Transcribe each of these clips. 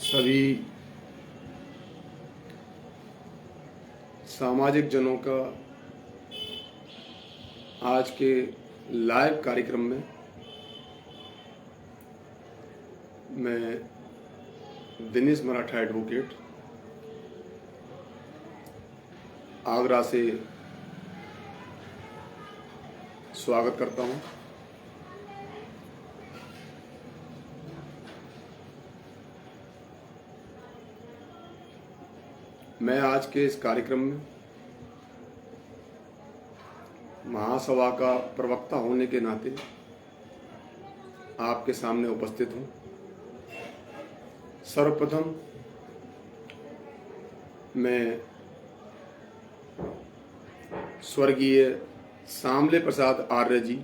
सभी सामाजिक जनों का आज के लाइव कार्यक्रम में मैं दिनेश मराठा एडवोकेट आगरा से स्वागत करता हूं। मैं आज के इस कार्यक्रम में महासभा का प्रवक्ता होने के नाते आपके सामने उपस्थित हूं। सर्वप्रथम मैं स्वर्गीय शामले प्रसाद आर्य जी,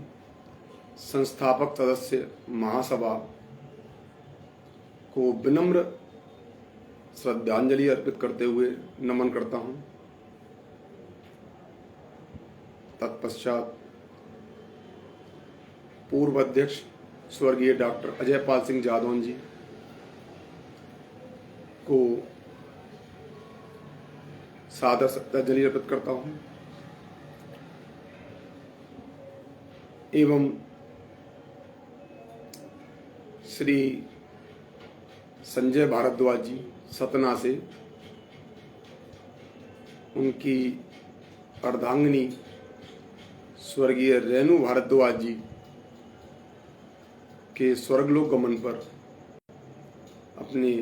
संस्थापक सदस्य महासभा, को विनम्र श्रद्धांजलि अर्पित करते हुए नमन करता हूं। तत्पश्चात पूर्व अध्यक्ष स्वर्गीय डॉक्टर अजय पाल सिंह जादौन जी को सादर श्रद्धांजलि अर्पित करता हूं एवं श्री संजय भारद्वाज जी सतना से उनकी अर्धांगिनी स्वर्गीय रेणु भारद्वाज जी के स्वर्गलोक गमन पर अपने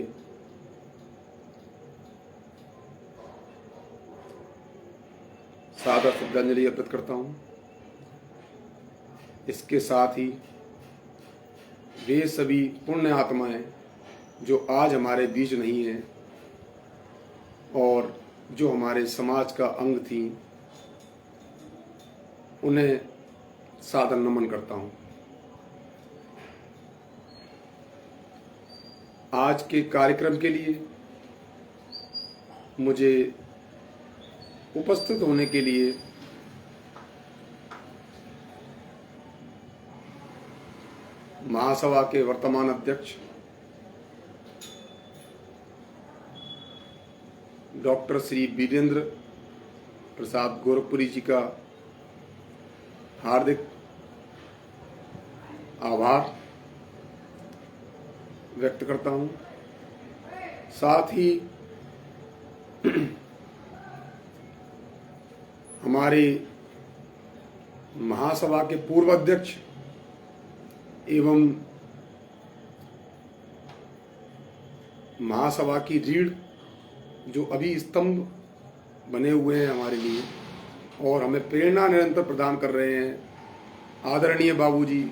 सादर श्रद्धांजलि अर्पित करता हूं। इसके साथ ही वे सभी पुण्य आत्माएं जो आज हमारे बीच नहीं हैं और जो हमारे समाज का अंग थी, उन्हें सादर नमन करता हूं। आज के कार्यक्रम के लिए मुझे उपस्थित होने के लिए महासभा के वर्तमान अध्यक्ष डॉक्टर श्री वीरेंद्र प्रसाद गोरखपुरी जी का हार्दिक आभार व्यक्त करता हूं। साथ ही हमारे महासभा के पूर्व अध्यक्ष एवं महासभा की रीढ़ जो अभी स्तंभ बने हुए हैं हमारे लिए और हमें प्रेरणा निरंतर प्रदान कर रहे हैं, आदरणीय बाबूजी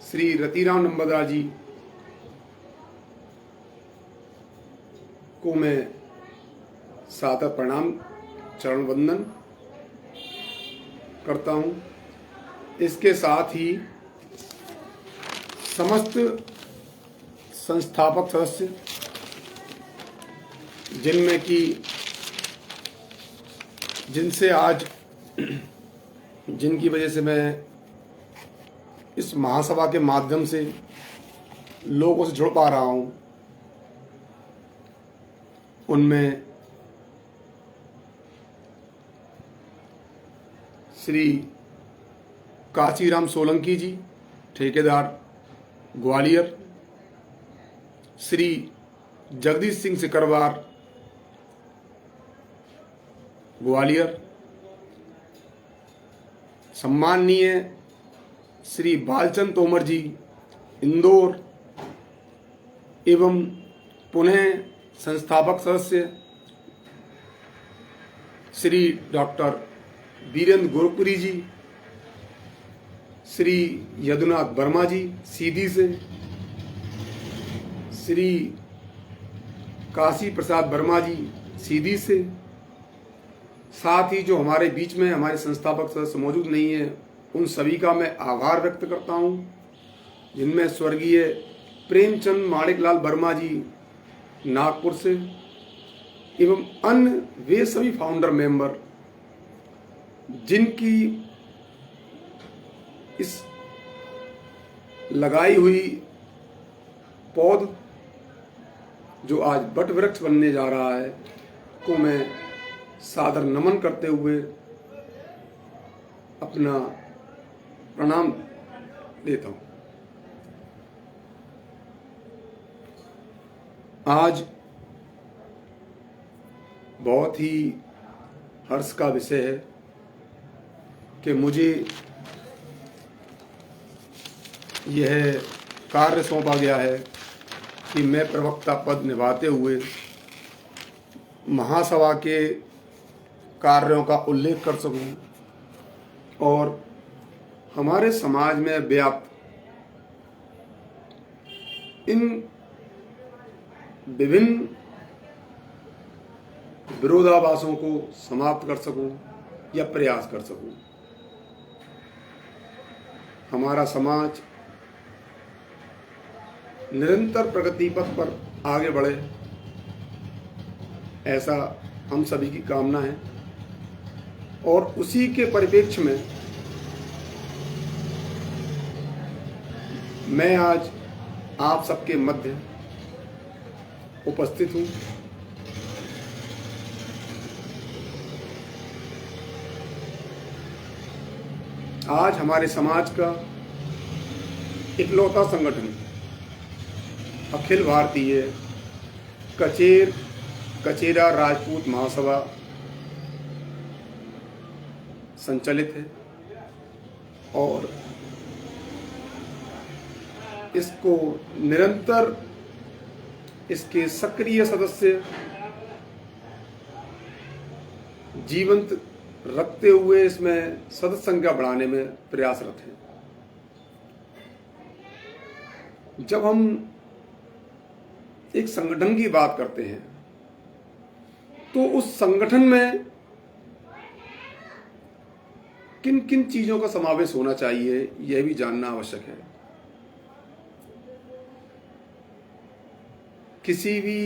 श्री रतिराम नंबरदार जी को मैं सादर प्रणाम चरण वंदन करता हूं। इसके साथ ही समस्त संस्थापक सदस्य जिनमें कि जिनसे आज जिनकी वजह से मैं इस महासभा के माध्यम से लोगों से जुड़ पा रहा हूं, उनमें श्री काशीराम सोलंकी जी, ठेकेदार ग्वालियर, श्री जगदीश सिंह सिकरवार ग्वालियर, सम्माननीय श्री बालचंद तोमर जी इंदौर एवं पुनः संस्थापक सदस्य श्री डॉक्टर वीरेंद्र गोरखपुरी जी, श्री यदुनाथ वर्मा जी सीधी से, श्री काशी प्रसाद वर्मा जी सीधी से, साथ ही जो हमारे बीच में हमारे संस्थापक सदस्य मौजूद नहीं है, उन सभी का मैं आभार व्यक्त करता हूं, जिनमें स्वर्गीय प्रेमचंद माणिकलाल वर्मा जी नागपुर से एवं अन्य वे सभी फाउंडर मेंबर जिनकी इस लगाई हुई पौध जो आज वट वृक्ष बनने जा रहा है को मैं सादर नमन करते हुए अपना प्रणाम देता हूं। आज बहुत ही हर्ष का विषय है कि मुझे यह कार्य सौंपा गया है कि मैं प्रवक्ता पद निभाते हुए महासभा के कार्यों का उल्लेख कर सकूं और हमारे समाज में व्याप्त इन विभिन्न विरोधाभासों को समाप्त कर सकूं या प्रयास कर सकूं। हमारा समाज निरंतर प्रगति पथ पर आगे बढ़े, ऐसा हम सभी की कामना है और उसी के परिप्रेक्ष्य में मैं आज आप सबके मध्य उपस्थित हूं। आज हमारे समाज का इकलौता संगठन अखिल भारतीय कचेरा राजपूत महासभा संचालित है और इसको निरंतर इसके सक्रिय सदस्य जीवंत रखते हुए इसमें सदस्य संख्या बढ़ाने में प्रयासरत हैं। जब हम एक संगठन की बात करते हैं तो उस संगठन में किन किन चीजों का समावेश होना चाहिए यह भी जानना आवश्यक है। किसी भी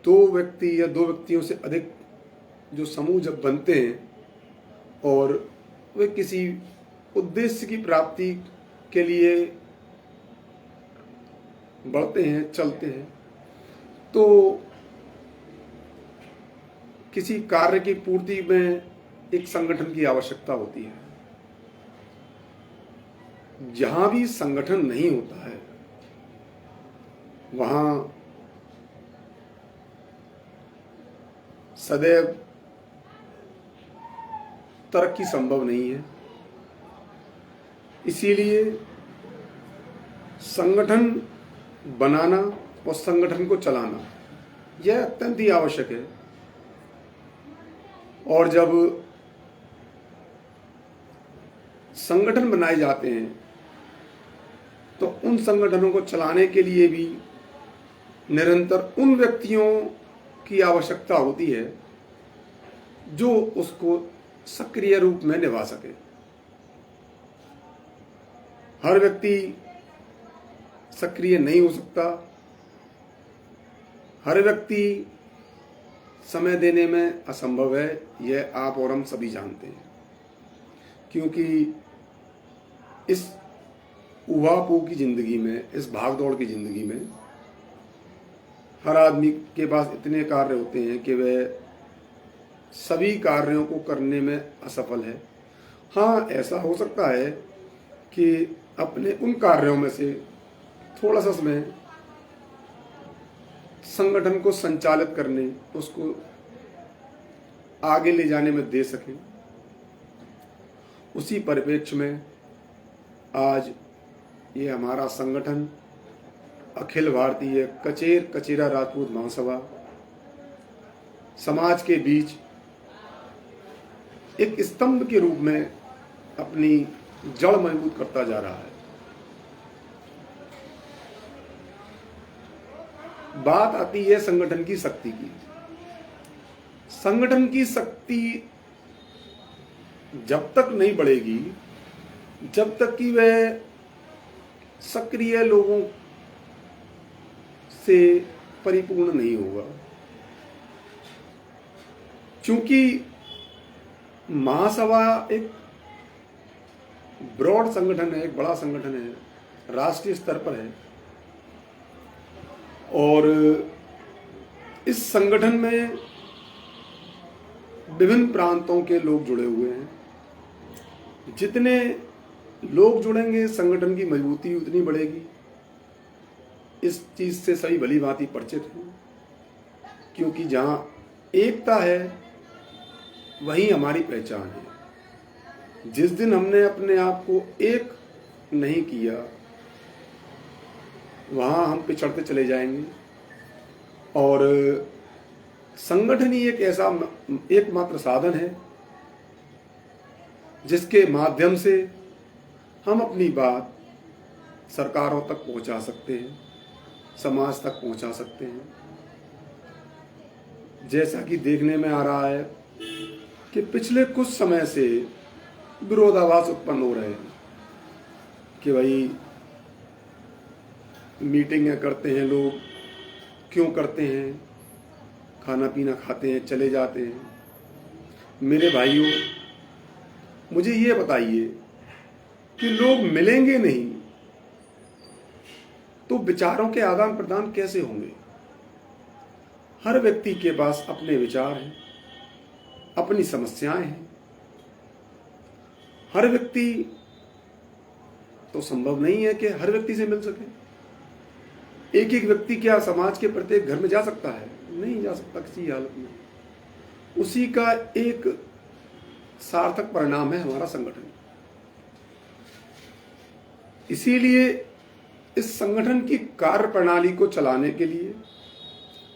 दो व्यक्ति या दो व्यक्तियों से अधिक जो समूह जब बनते हैं और वे किसी उद्देश्य की प्राप्ति के लिए बढ़ते हैं, चलते हैं, तो किसी कार्य की पूर्ति में एक संगठन की आवश्यकता होती है। जहां भी संगठन नहीं होता है वहां सदैव तरक्की संभव नहीं है। इसीलिए संगठन बनाना और संगठन को चलाना यह अत्यंत ही आवश्यक है। और जब संगठन बनाए जाते हैं तो उन संगठनों को चलाने के लिए भी निरंतर उन व्यक्तियों की आवश्यकता होती है जो उसको सक्रिय रूप में निभा सके। हर व्यक्ति सक्रिय नहीं हो सकता, हर व्यक्ति समय देने में असंभव है, यह आप और हम सभी जानते हैं। क्योंकि इस उहापोह की जिंदगी में, इस भागदौड़ की जिंदगी में हर आदमी के पास इतने कार्य होते हैं कि वह सभी कार्यों को करने में असफल है। हाँ, ऐसा हो सकता है कि अपने उन कार्यों में से थोड़ा सा समय संगठन को संचालित करने, उसको आगे ले जाने में दे सकें। उसी परिप्रेक्ष्य में आज ये हमारा संगठन अखिल भारतीय कचेरा राजपूत महासभा समाज के बीच एक स्तंभ के रूप में अपनी जड़ मजबूत करता जा रहा है। बात आती है संगठन की शक्ति की। संगठन की शक्ति जब तक नहीं बढ़ेगी, जब तक कि वह सक्रिय लोगों से परिपूर्ण नहीं होगा। क्योंकि महासभा एक ब्रॉड संगठन है, एक बड़ा संगठन है, राष्ट्रीय स्तर पर है और इस संगठन में विभिन्न प्रांतों के लोग जुड़े हुए हैं। जितने लोग जुड़ेंगे संगठन की मजबूती उतनी बढ़ेगी। इस चीज से सभी भली भांति परिचित हैं, क्योंकि जहां एकता है वही हमारी पहचान है। जिस दिन हमने अपने आप को एक नहीं किया, वहां हम पिछड़ते चले जाएंगे। और संगठन ही एक ऐसा एकमात्र साधन है जिसके माध्यम से हम अपनी बात सरकारों तक पहुंचा सकते हैं, समाज तक पहुंचा सकते हैं। जैसा कि देखने में आ रहा है कि पिछले कुछ समय से विरोधाभास उत्पन्न हो रहे हैं कि भाई मीटिंगें करते हैं लोग, क्यों करते हैं, खाना पीना खाते हैं, चले जाते हैं। मेरे भाइयों, मुझे ये बताइए कि लोग मिलेंगे नहीं तो विचारों के आदान प्रदान कैसे होंगे? हर व्यक्ति के पास अपने विचार हैं, अपनी समस्याएं हैं। हर व्यक्ति तो संभव नहीं है कि हर व्यक्ति से मिल सके। एक एक व्यक्ति क्या समाज के प्रत्येक घर में जा सकता है? नहीं जा सकता किसी हालत में। उसी का एक सार्थक परिणाम है हमारा संगठन। इसीलिए इस संगठन की कार्य प्रणाली को चलाने के लिए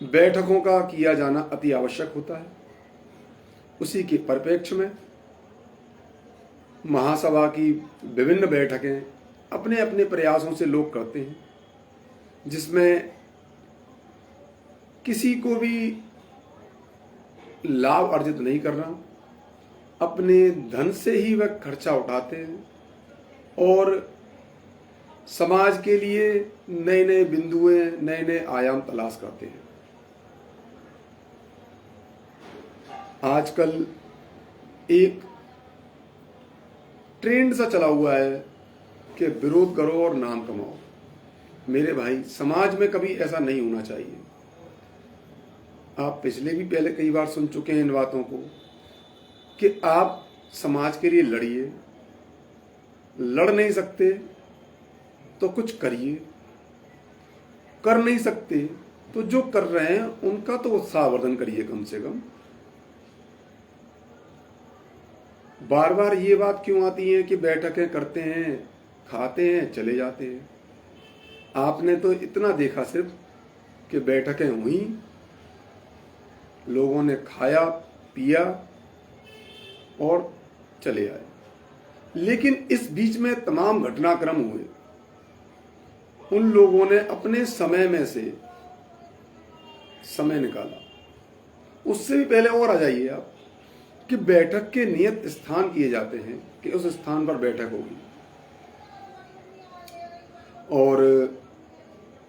बैठकों का किया जाना अति आवश्यक होता है। उसी के परिप्रेक्ष्य में महासभा की विभिन्न बैठकें अपने अपने प्रयासों से लोग करते हैं, जिसमें किसी को भी लाभ अर्जित नहीं करना, अपने धन से ही वह खर्चा उठाते हैं और समाज के लिए नए नए बिंदुएं, नए नए आयाम तलाश करते हैं। आजकल एक ट्रेंड सा चला हुआ है कि विरोध करो और नाम कमाओ। मेरे भाई, समाज में कभी ऐसा नहीं होना चाहिए। आप पिछले भी पहले कई बार सुन चुके हैं इन बातों को कि आप समाज के लिए लड़िए, लड़ नहीं सकते तो कुछ करिए, कर नहीं सकते तो जो कर रहे हैं उनका तो उत्साहवर्धन करिए कम से कम। बार बार ये बात क्यों आती है कि बैठकें करते हैं, खाते हैं, चले जाते हैं? आपने तो इतना देखा सिर्फ कि बैठकें हुई, लोगों ने खाया पिया और चले आए। लेकिन इस बीच में तमाम घटनाक्रम हुए। उन लोगों ने अपने समय में से समय निकाला। उससे भी पहले और आ जाइए आप कि बैठक के नियत स्थान किए जाते हैं कि उस स्थान पर बैठक होगी, और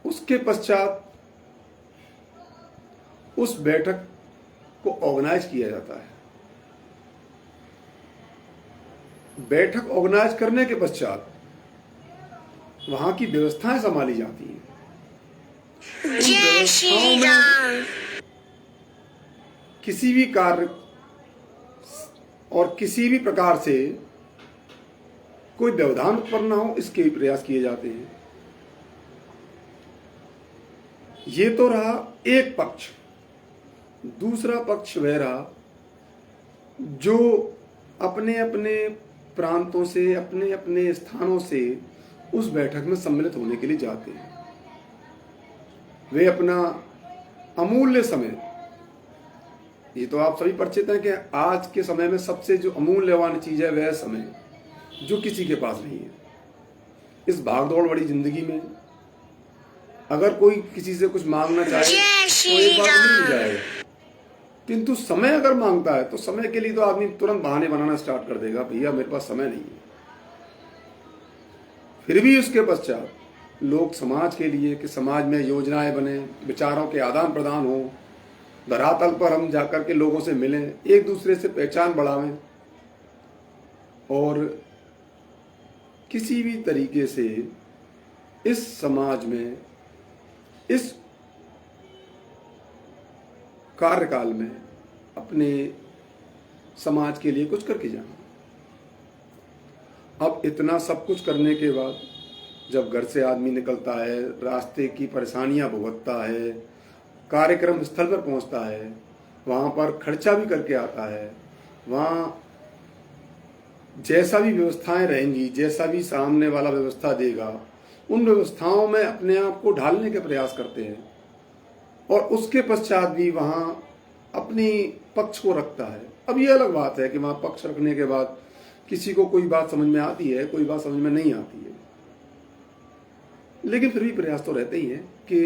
उसके पश्चात उस बैठक को ऑर्गेनाइज किया जाता है। बैठक ऑर्गेनाइज करने के पश्चात वहां की व्यवस्थाएं संभाली जाती हैं। व्यवस्थाओं में किसी भी कार्य और किसी भी प्रकार से कोई व्यवधान उत्पन्न ना हो, इसके भी प्रयास किए जाते हैं। ये तो रहा एक पक्ष। दूसरा पक्ष वह रहा जो अपने अपने प्रांतों से, अपने अपने स्थानों से उस बैठक में सम्मिलित होने के लिए जाते हैं। वे अपना अमूल्य समय, ये तो आप सभी परिचित हैं कि आज के समय में सबसे जो अमूल्यवान चीज है वह समय, जो किसी के पास नहीं है। इस भागदौड़ बड़ी जिंदगी में अगर कोई किसी से कुछ मांगना चाहे तो एक बार मिल जाएगा, किंतु समय अगर मांगता है तो समय के लिए तो आदमी तुरंत बहाने बनाना स्टार्ट कर देगा, भैया मेरे पास समय नहीं है। फिर भी उसके पश्चात लोग समाज के लिए, कि समाज में योजनाएं बने, विचारों के आदान प्रदान हो, धरातल पर हम जाकर के लोगों से मिलें, एक दूसरे से पहचान बढ़ावें और किसी भी तरीके से इस समाज में, इस कार्यकाल में अपने समाज के लिए कुछ करके जाना। अब इतना सब कुछ करने के बाद जब घर से आदमी निकलता है, रास्ते की परेशानियां भुगतता है, कार्यक्रम स्थल पर पहुंचता है, वहां पर खर्चा भी करके आता है, वहां जैसा भी व्यवस्थाएं रहेंगी, जैसा भी सामने वाला व्यवस्था देगा, उन व्यवस्थाओं में अपने आप को ढालने के प्रयास करते हैं और उसके पश्चात भी वहां अपनी पक्ष को रखता है। अब ये अलग बात है कि वहां पक्ष रखने के बाद किसी को कोई बात समझ में आती है, कोई बात समझ में नहीं आती है, लेकिन फिर भी प्रयास तो रहते ही है कि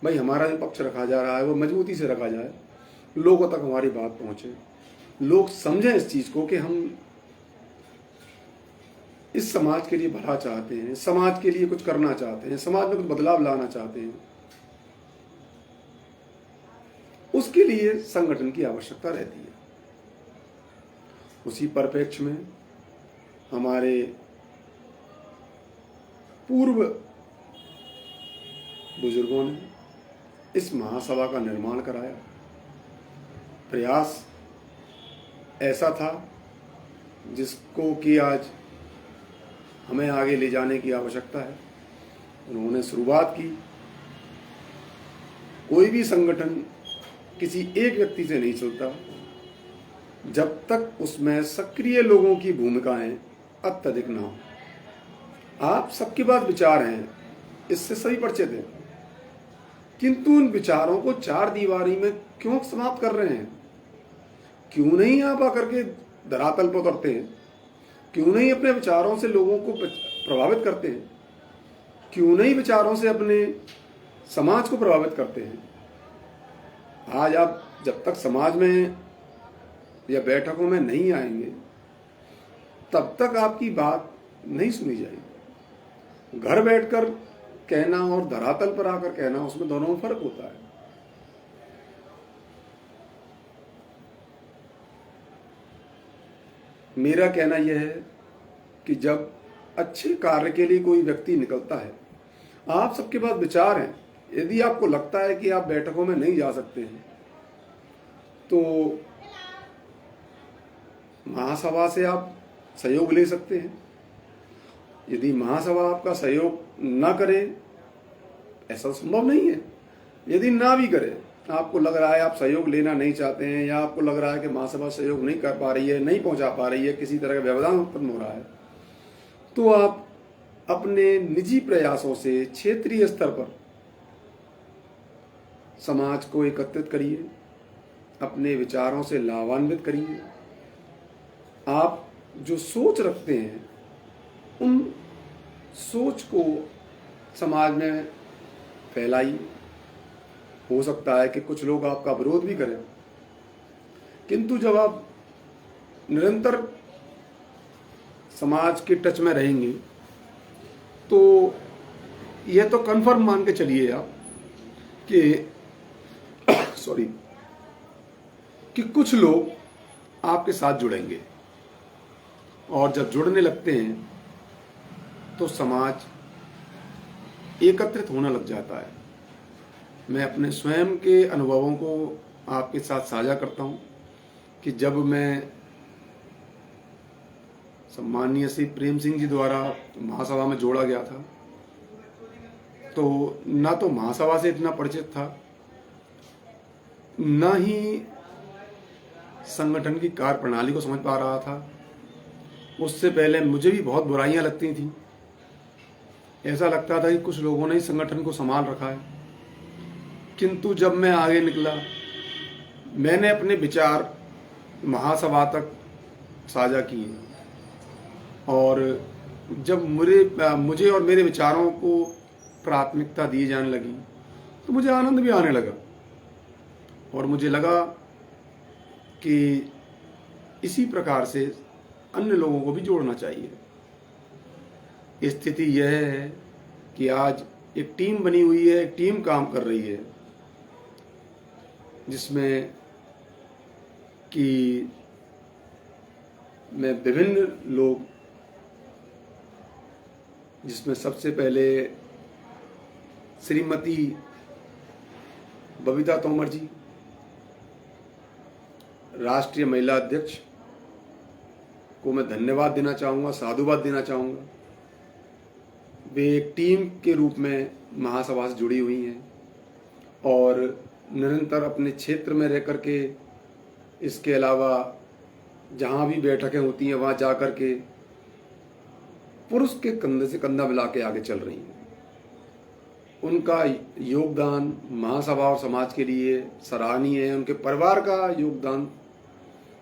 भाई हमारा जो पक्ष रखा जा रहा है वो मजबूती से रखा जाए, लोगों तक हमारी बात पहुंचे, लोग समझें इस चीज को कि हम इस समाज के लिए भला चाहते हैं, समाज के लिए कुछ करना चाहते हैं, समाज में कुछ बदलाव लाना चाहते हैं। उसके लिए संगठन की आवश्यकता रहती है। उसी परिप्रेक्ष्य में हमारे पूर्व बुजुर्गों ने इस महासभा का निर्माण कराया। प्रयास ऐसा था जिसको कि आज हमें आगे ले जाने की आवश्यकता है। उन्होंने शुरुआत की। कोई भी संगठन किसी एक व्यक्ति से नहीं चलता जब तक उसमें सक्रिय लोगों की भूमिकाएं अत्यधिक ना हो। आप सबके पास विचार हैं, इससे सभी परिचित हैं, किंतु उन विचारों को चार दीवारी में क्यों समाप्त कर रहे हैं? क्यों नहीं आप आकर के धरातल पर उतरते हैं? क्यों नहीं अपने विचारों से लोगों को प्रभावित करते हैं? क्यों नहीं विचारों से अपने समाज को प्रभावित करते हैं? आज आप जब तक समाज में या बैठकों में नहीं आएंगे तब तक आपकी बात नहीं सुनी जाएगी। घर बैठकर कहना और धरातल पर आकर कहना, उसमें दोनों में फर्क होता है। मेरा कहना यह है कि जब अच्छे कार्य के लिए कोई व्यक्ति निकलता है, आप सबके पास विचार हैं, यदि आपको लगता है कि आप बैठकों में नहीं जा सकते हैं तो महासभा से आप सहयोग ले सकते हैं। यदि महासभा आपका सहयोग ना करे, ऐसा संभव नहीं है, यदि ना भी करे, आपको लग रहा है आप सहयोग लेना नहीं चाहते हैं या आपको लग रहा है कि महासभा सहयोग नहीं कर पा रही है, नहीं पहुंचा पा रही है, किसी तरह का व्यवधान उत्पन्न हो रहा है, तो आप अपने निजी प्रयासों से क्षेत्रीय स्तर पर समाज को एकत्रित करिए, अपने विचारों से लाभान्वित करिए। आप जो सोच रखते हैं उन सोच को समाज में फैलाइए। हो सकता है कि कुछ लोग आपका विरोध भी करें, किंतु जब आप निरंतर समाज के टच में रहेंगे तो यह तो कन्फर्म मान के चलिए आप कि कि कुछ लोग आपके साथ जुड़ेंगे, और जब जुड़ने लगते हैं तो समाज एकत्रित होने लग जाता है। मैं अपने स्वयं के अनुभवों को आपके साथ साझा करता हूं कि जब मैं सम्माननीय श्री प्रेम सिंह जी द्वारा महासभा में जोड़ा गया था तो ना तो महासभा से इतना परिचित था, ना ही संगठन की कार्य प्रणाली को समझ पा रहा था। उससे पहले मुझे भी बहुत बुराइयां लगती थी। ऐसा लगता था कि कुछ लोगों ने संगठन को संभाल रखा है, किंतु जब मैं आगे निकला, मैंने अपने विचार महासभा तक साझा किए और जब मुझे और मेरे विचारों को प्राथमिकता दी जाने लगी तो मुझे आनंद भी आने लगा और मुझे लगा कि इसी प्रकार से अन्य लोगों को भी जोड़ना चाहिए। स्थिति यह है कि आज एक टीम बनी हुई है, एक टीम काम कर रही है जिसमें कि मैं विभिन्न लोग, जिसमें सबसे पहले श्रीमती बबीता तोमर जी, राष्ट्रीय महिला अध्यक्ष को मैं धन्यवाद देना चाहूँगा, साधुवाद देना चाहूँगा। वे एक टीम के रूप में महासभा से जुड़ी हुई हैं और निरंतर अपने क्षेत्र में रह कर के, इसके अलावा जहाँ भी बैठकें होती हैं वहाँ जा कर के पुरुष के कंधे से कंधा मिला के आगे चल रही हैं। उनका योगदान महासभा और समाज के लिए सराहनीय है। उनके परिवार का योगदान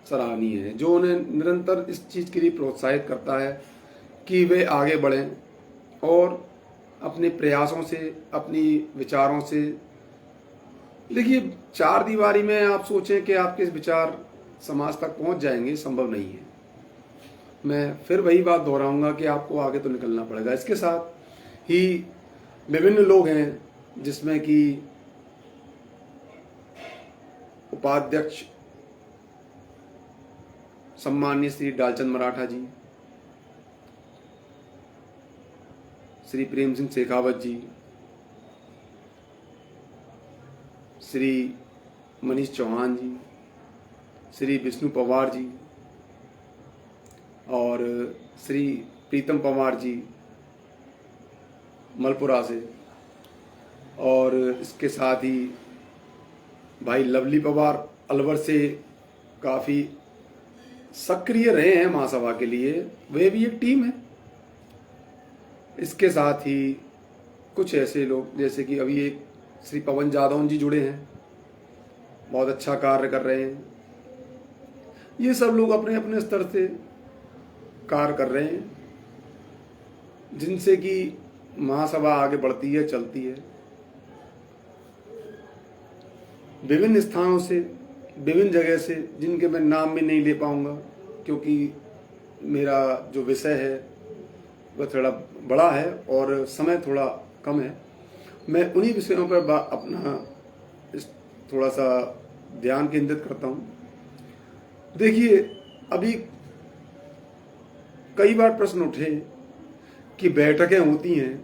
सराहनीय है, जो उन्हें निरंतर इस चीज़ के लिए प्रोत्साहित करता है कि वे आगे बढ़ें और अपने प्रयासों से, अपनी विचारों से। देखिए, चार दीवारी में आप सोचें कि आपके विचार समाज तक पहुंच जाएंगे, संभव नहीं है। मैं फिर वही बात दोहराऊंगा कि आपको आगे तो निकलना पड़ेगा। इसके साथ ही विभिन्न लोग हैं, जिसमें कि उपाध्यक्ष सम्माननीय श्री डालचंद मराठा जी, श्री प्रेम सिंह शेखावत जी, श्री मनीष चौहान जी, श्री विष्णु पवार जी और श्री प्रीतम पवार जी मलपुरा से, और इसके साथ ही भाई लवली पवार अलवर से काफ़ी सक्रिय रहे हैं महासभा के लिए, वे भी एक टीम है। इसके साथ ही कुछ ऐसे लोग जैसे कि अभी एक श्री पवन जादव जी जुड़े हैं, बहुत अच्छा कार्य कर रहे हैं। ये सब लोग अपने अपने स्तर से कार्य कर रहे हैं, जिनसे कि महासभा आगे बढ़ती है, चलती है। विभिन्न स्थानों से, विभिन्न जगह से, जिनके मैं नाम भी नहीं ले पाऊंगा क्योंकि मेरा जो विषय है वह थोड़ा बड़ा है और समय थोड़ा कम है। मैं उन्हीं विषयों पर अपना थोड़ा सा ध्यान केंद्रित करता हूँ। देखिए, अभी कई बार प्रश्न उठे कि बैठकें होती हैं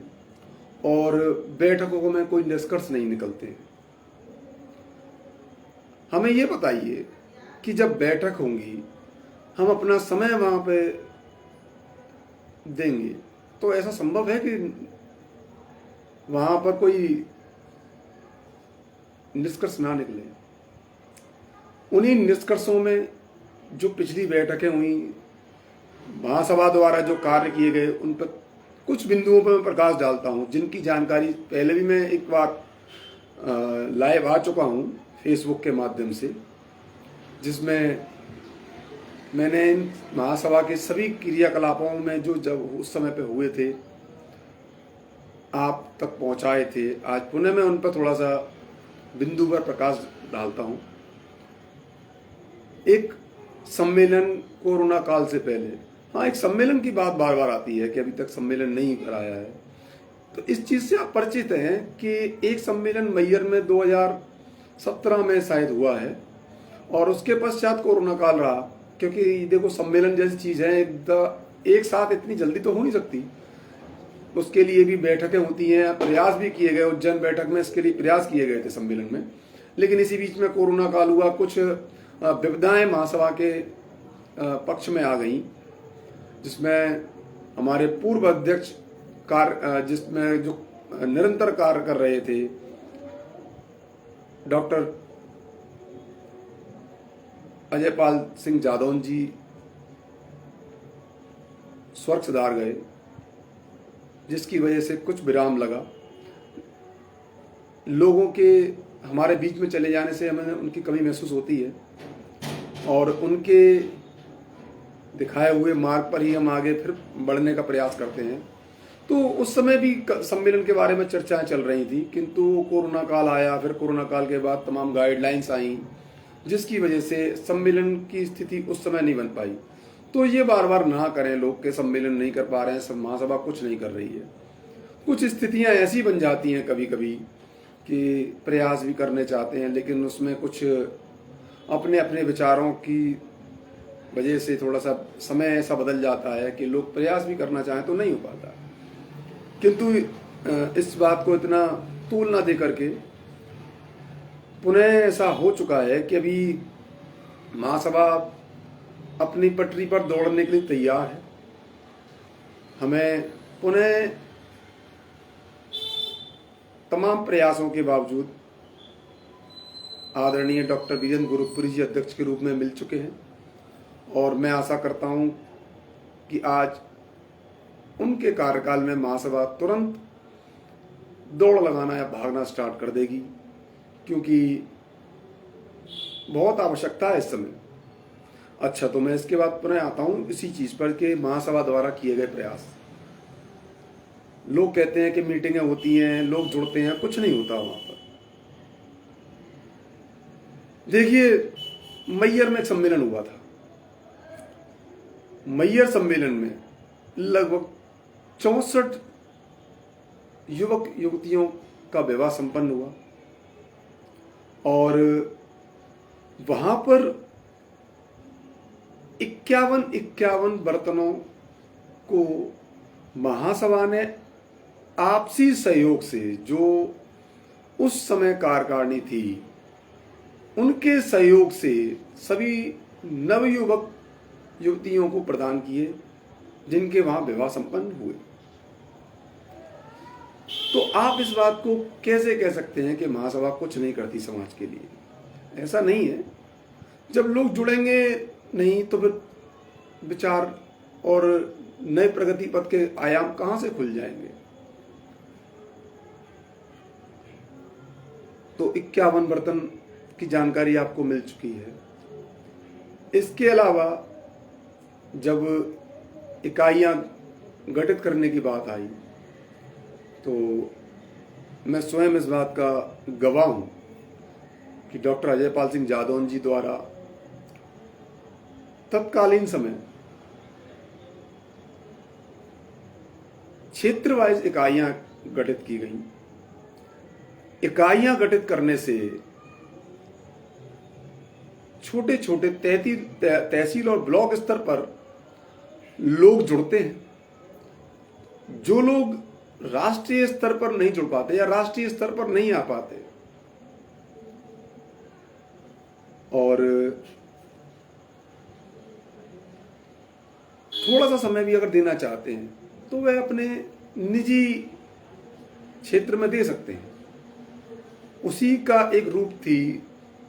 और बैठकों में कोई निष्कर्ष नहीं निकलते। हमें ये बताइए कि जब बैठक होंगी, हम अपना समय वहाँ पे देंगे, तो ऐसा संभव है कि वहाँ पर कोई निष्कर्ष ना निकले? उन्हीं निष्कर्षों में जो पिछली बैठकें हुई, महासभा द्वारा जो कार्य किए गए, उन पर कुछ बिंदुओं पर मैं प्रकाश डालता हूँ, जिनकी जानकारी पहले भी मैं एक बार लाइव आ चुका हूँ फेसबुक के माध्यम से, जिसमें मैंने इन महासभा के सभी क्रियाकलापों में जो जब उस समय पे हुए थे आप तक पहुँचाए थे। आज पुनः मैं उन पर थोड़ा सा बिंदु पर प्रकाश डालता हूँ। एक सम्मेलन कोरोना काल से पहले, हाँ, एक सम्मेलन की बात बार बार आती है कि अभी तक सम्मेलन नहीं कराया है, तो इस चीज़ से आप परिचित हैं कि एक सम्मेलन मैयर में 2017 में शायद हुआ है और उसके पश्चात कोरोना काल रहा। क्योंकि देखो, सम्मेलन जैसी चीज़ है एक साथ इतनी जल्दी तो हो नहीं सकती, उसके लिए भी बैठकें होती हैं, प्रयास भी किए गए। उज्जैन बैठक में इसके लिए प्रयास किए गए थे सम्मेलन में, लेकिन इसी बीच में कोरोना काल हुआ। कुछ विविधाएं महासभा के पक्ष में आ गई, जिसमें हमारे पूर्व अध्यक्ष जिसमें जो निरंतर कार्य कर रहे थे, डॉक्टर अजयपाल सिंह जादौन जी स्वर्ग सिधार गए, जिसकी वजह से कुछ विराम लगा। लोगों के हमारे बीच में चले जाने से हमें उनकी कमी महसूस होती है और उनके दिखाए हुए मार्ग पर ही हम आगे फिर बढ़ने का प्रयास करते हैं। तो उस समय भी सम्मेलन के बारे में चर्चाएं चल रही थी, किंतु कोरोना काल आया। फिर कोरोना काल के बाद तमाम गाइडलाइंस आई, जिसकी वजह से सम्मेलन की स्थिति उस समय नहीं बन पाई। तो ये बार बार ना करें लोग के सम्मेलन नहीं कर पा रहे हैं, महासभा कुछ नहीं कर रही है। कुछ स्थितियां ऐसी बन जाती हैं कभी कभी कि प्रयास भी करने चाहते हैं, लेकिन उसमें कुछ अपने अपने विचारों की वजह से थोड़ा सा समय ऐसा बदल जाता है कि लोग प्रयास भी करना चाहें तो नहीं हो पाता। किंतु इस बात को इतना तूल ना दे करके पुनः ऐसा हो चुका है कि अभी महासभा अपनी पटरी पर दौड़ने के लिए तैयार है। हमें पुनः तमाम प्रयासों के बावजूद आदरणीय डॉक्टर वीरेंद्र गोरखपुरी जी अध्यक्ष के रूप में मिल चुके हैं और मैं आशा करता हूं कि आज उनके कार्यकाल में महासभा तुरंत दौड़ लगाना या भागना स्टार्ट कर देगी, क्योंकि बहुत आवश्यकता है इस समय। अच्छा, तो मैं इसके बाद पुनः आता हूं इसी चीज पर कि महासभा द्वारा किए गए प्रयास। लोग कहते हैं कि मीटिंगें होती हैं, लोग जुड़ते हैं, कुछ नहीं होता वहां पर। देखिए, मैयर में एक सम्मेलन हुआ था। मैयर सम्मेलन में लगभग 64 युवक युवतियों का विवाह संपन्न हुआ और वहां पर 51 बर्तनों को महासभा ने आपसी सहयोग से, जो उस समय कार्यकारिणी थी उनके सहयोग से, सभी नवयुवक युवतियों को प्रदान किए जिनके वहां विवाह संपन्न हुए। तो आप इस बात को कैसे कह सकते हैं कि महासभा कुछ नहीं करती समाज के लिए? ऐसा नहीं है। जब लोग जुड़ेंगे नहीं तो फिर विचार और नए प्रगति पथ के आयाम कहां से खुल जाएंगे? तो 51 बर्तन की जानकारी आपको मिल चुकी है। इसके अलावा जब इकाइयां गठित करने की बात आई तो मैं स्वयं इस बात का गवाह हूं कि डॉक्टर अजय पाल सिंह जादौन जी द्वारा तत्कालीन समय क्षेत्र वाइज इकाइयां गठित की गई। इकाइयां गठित करने से छोटे छोटे तहसील और ब्लॉक स्तर पर लोग जुड़ते हैं। जो लोग राष्ट्रीय स्तर पर नहीं जुड़ पाते या राष्ट्रीय स्तर पर नहीं आ पाते और थोड़ा सा समय भी अगर देना चाहते हैं तो वह अपने निजी क्षेत्र में दे सकते हैं। उसी का एक रूप थी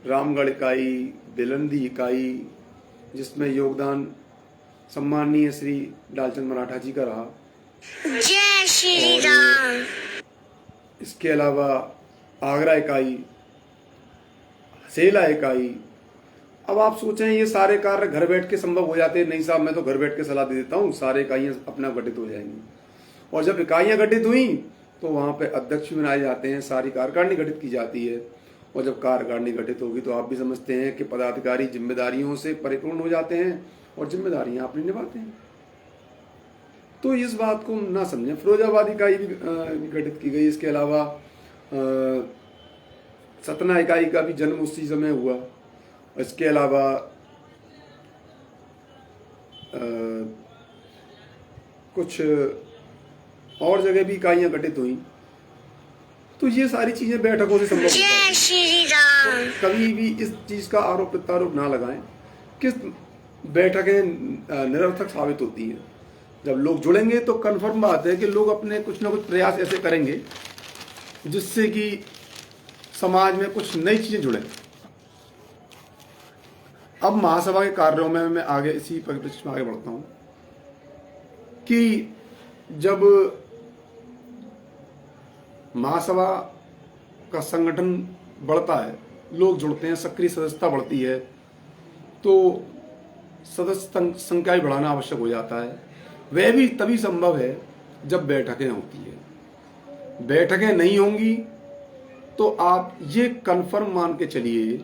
रामगढ़ इकाई, बेलंदी इकाई, जिसमें योगदान सम्माननीय श्री डालचंद मराठा जी का रहा। जय श्री राम। इसके अलावा आगरा इकाई, हसेला इकाई। अब आप सोचें ये सारे कार्य घर बैठ के संभव हो जाते हैं? नहीं साहब, मैं तो घर बैठ के सलाह दे देता हूँ, सारे इकाइयां अपना गठित हो जाएंगी। और जब इकाइयां गठित हुई तो वहां पे अध्यक्ष भी बनाए जाते हैं, सारी कार्यकारिणी गठित की जाती है। और जब कार्यकारिणी गठित होगी तो आप भी समझते हैं कि पदाधिकारी जिम्मेदारियों से परिपूर्ण हो जाते हैं और जिम्मेदारियां अपनी निभाते हैं। तो इस बात को ना समझें। फिरोजाबाद इकाई भी गठित की गई। इसके अलावा सतना इकाई का भी जन्म उसी समय हुआ। इसके अलावा कुछ और जगह भी इकाइयां गठित हुई। तो ये सारी चीजें बैठकों से संभव होती हैं। जय श्री राम। कभी भी इस चीज का आरोप प्रत्यारोप ना लगाएं कि बैठकें निरर्थक साबित होती हैं। जब लोग जुड़ेंगे तो कन्फर्म बात है कि लोग अपने कुछ ना कुछ प्रयास ऐसे करेंगे जिससे कि समाज में कुछ नई चीजें जुड़े। अब महासभा के कार्यों में मैं आगे इसी परिप्रेक्ष्य में आगे बढ़ता हूं कि जब महासभा का संगठन बढ़ता है, लोग जुड़ते हैं, सक्रिय सदस्यता बढ़ती है, तो सदस्य संख्या भी बढ़ाना आवश्यक हो जाता है। वह भी तभी संभव है जब बैठकें होती है। बैठकें नहीं होंगी तो आप ये कन्फर्म मान के चलिए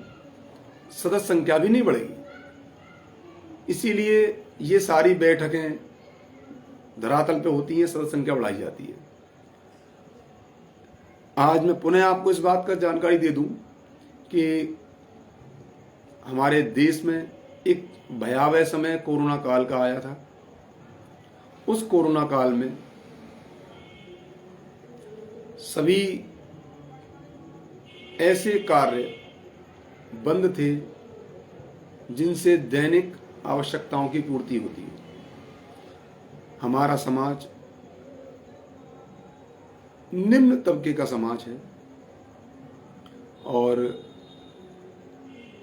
सदस्य संख्या भी नहीं बढ़ेगी। इसीलिए ये सारी बैठकें धरातल पे होती हैं, सदस्य संख्या बढ़ाई जाती है। आज मैं पुनः आपको इस बात का जानकारी दे दूं कि हमारे देश में एक भयावह समय कोरोना काल का आया था। उस कोरोना काल में सभी ऐसे कार्य बंद थे जिनसे दैनिक आवश्यकताओं की पूर्ति होती है। हमारा समाज निम्न तबके का समाज है और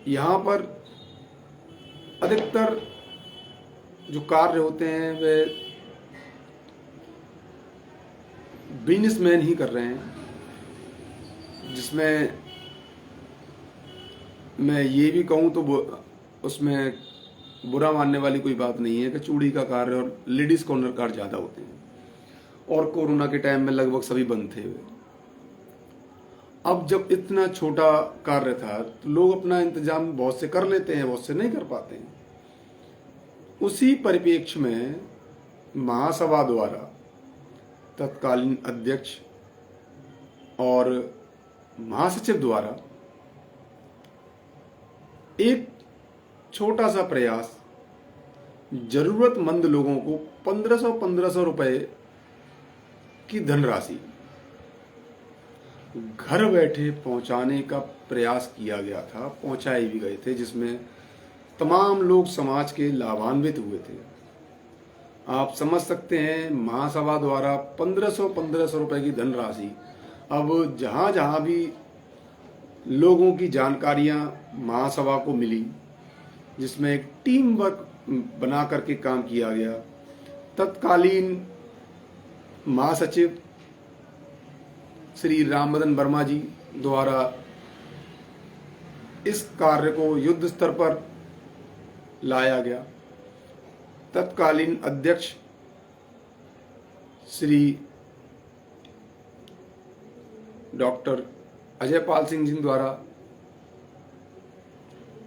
यहाँ पर अधिकतर जो कार्य होते हैं वे बिजनेसमैन ही कर रहे हैं, जिसमें मैं ये भी कहूँ तो उसमें बुरा मानने वाली कोई बात नहीं है कि चूड़ी का कार्य और लेडीज कॉर्नर कार्य ज़्यादा होते हैं और कोरोना के टाइम में लगभग सभी बंद थे। अब जब इतना छोटा कार्य था तो लोग अपना इंतजाम बहुत से कर लेते हैं, बहुत से नहीं कर पाते हैं। उसी परिप्रेक्ष्य में महासभा द्वारा तत्कालीन अध्यक्ष और महासचिव द्वारा एक छोटा सा प्रयास जरूरतमंद लोगों को 1500 रुपए की धनराशि घर बैठे पहुंचाने का प्रयास किया गया था, पहुंचाए भी गए थे, जिसमें तमाम लोग समाज के लाभान्वित हुए थे। आप समझ सकते हैं महासभा द्वारा 1500 रुपए की धनराशि अब जहां जहां भी लोगों की जानकारियां महासभा को मिली, जिसमें एक टीम वर्क बना करके काम किया गया। तत्कालीन महासचिव श्री राममदन वर्मा जी द्वारा इस कार्य को युद्ध स्तर पर लाया गया। तत्कालीन अध्यक्ष श्री डॉक्टर अजय पाल सिंह जी द्वारा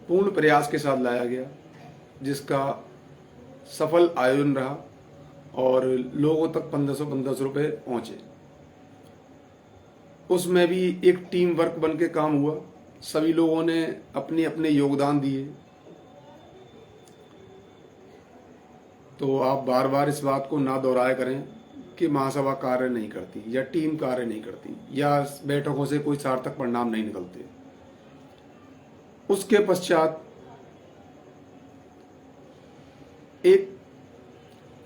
पूर्ण प्रयास के साथ लाया गया, जिसका सफल आयोजन रहा और लोगों तक 1500 रुपए पहुंचे। उसमें भी एक टीम वर्क बन के काम हुआ, सभी लोगों ने अपने अपने योगदान दिए। तो आप बार बार इस बात को ना दोहराया करें कि महासभा कार्य नहीं करती या टीम कार्य नहीं करती या बैठकों से कोई सार्थक परिणाम नहीं निकलते। उसके पश्चात एक